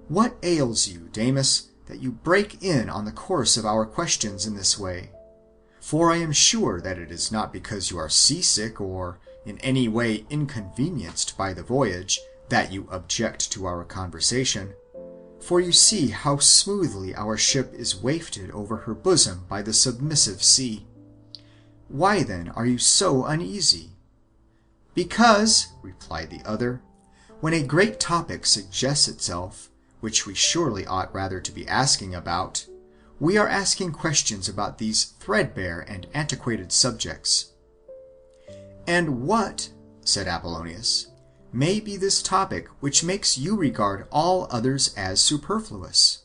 What ails you, Damis, that you break in on the course of our questions in this way? For I am sure that it is not because you are seasick or in any way inconvenienced by the voyage that you object to our conversation, for you see how smoothly our ship is wafted over her bosom by the submissive sea. Why then are you so uneasy? Because, replied the other, when a great topic suggests itself, which we surely ought rather to be asking about, we are asking questions about these threadbare and antiquated subjects. And what, said Apollonius, may be this topic which makes you regard all others as superfluous?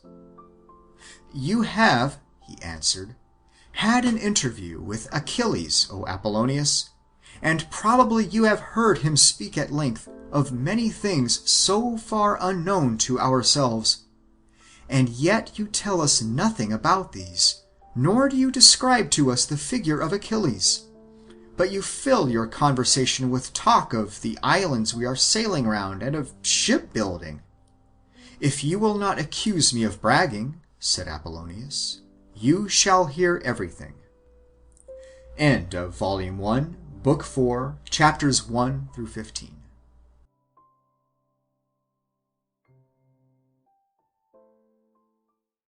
You have, he answered, had an interview with Achilles, O Apollonius, and probably you have heard him speak at length of many things so far unknown to ourselves, and yet you tell us nothing about these, nor do you describe to us the figure of Achilles, but you fill your conversation with talk of the islands we are sailing round and of shipbuilding. If you will not accuse me of bragging, said Apollonius, you shall hear everything. End of Volume 1, Book 4, Chapters 1 through 15.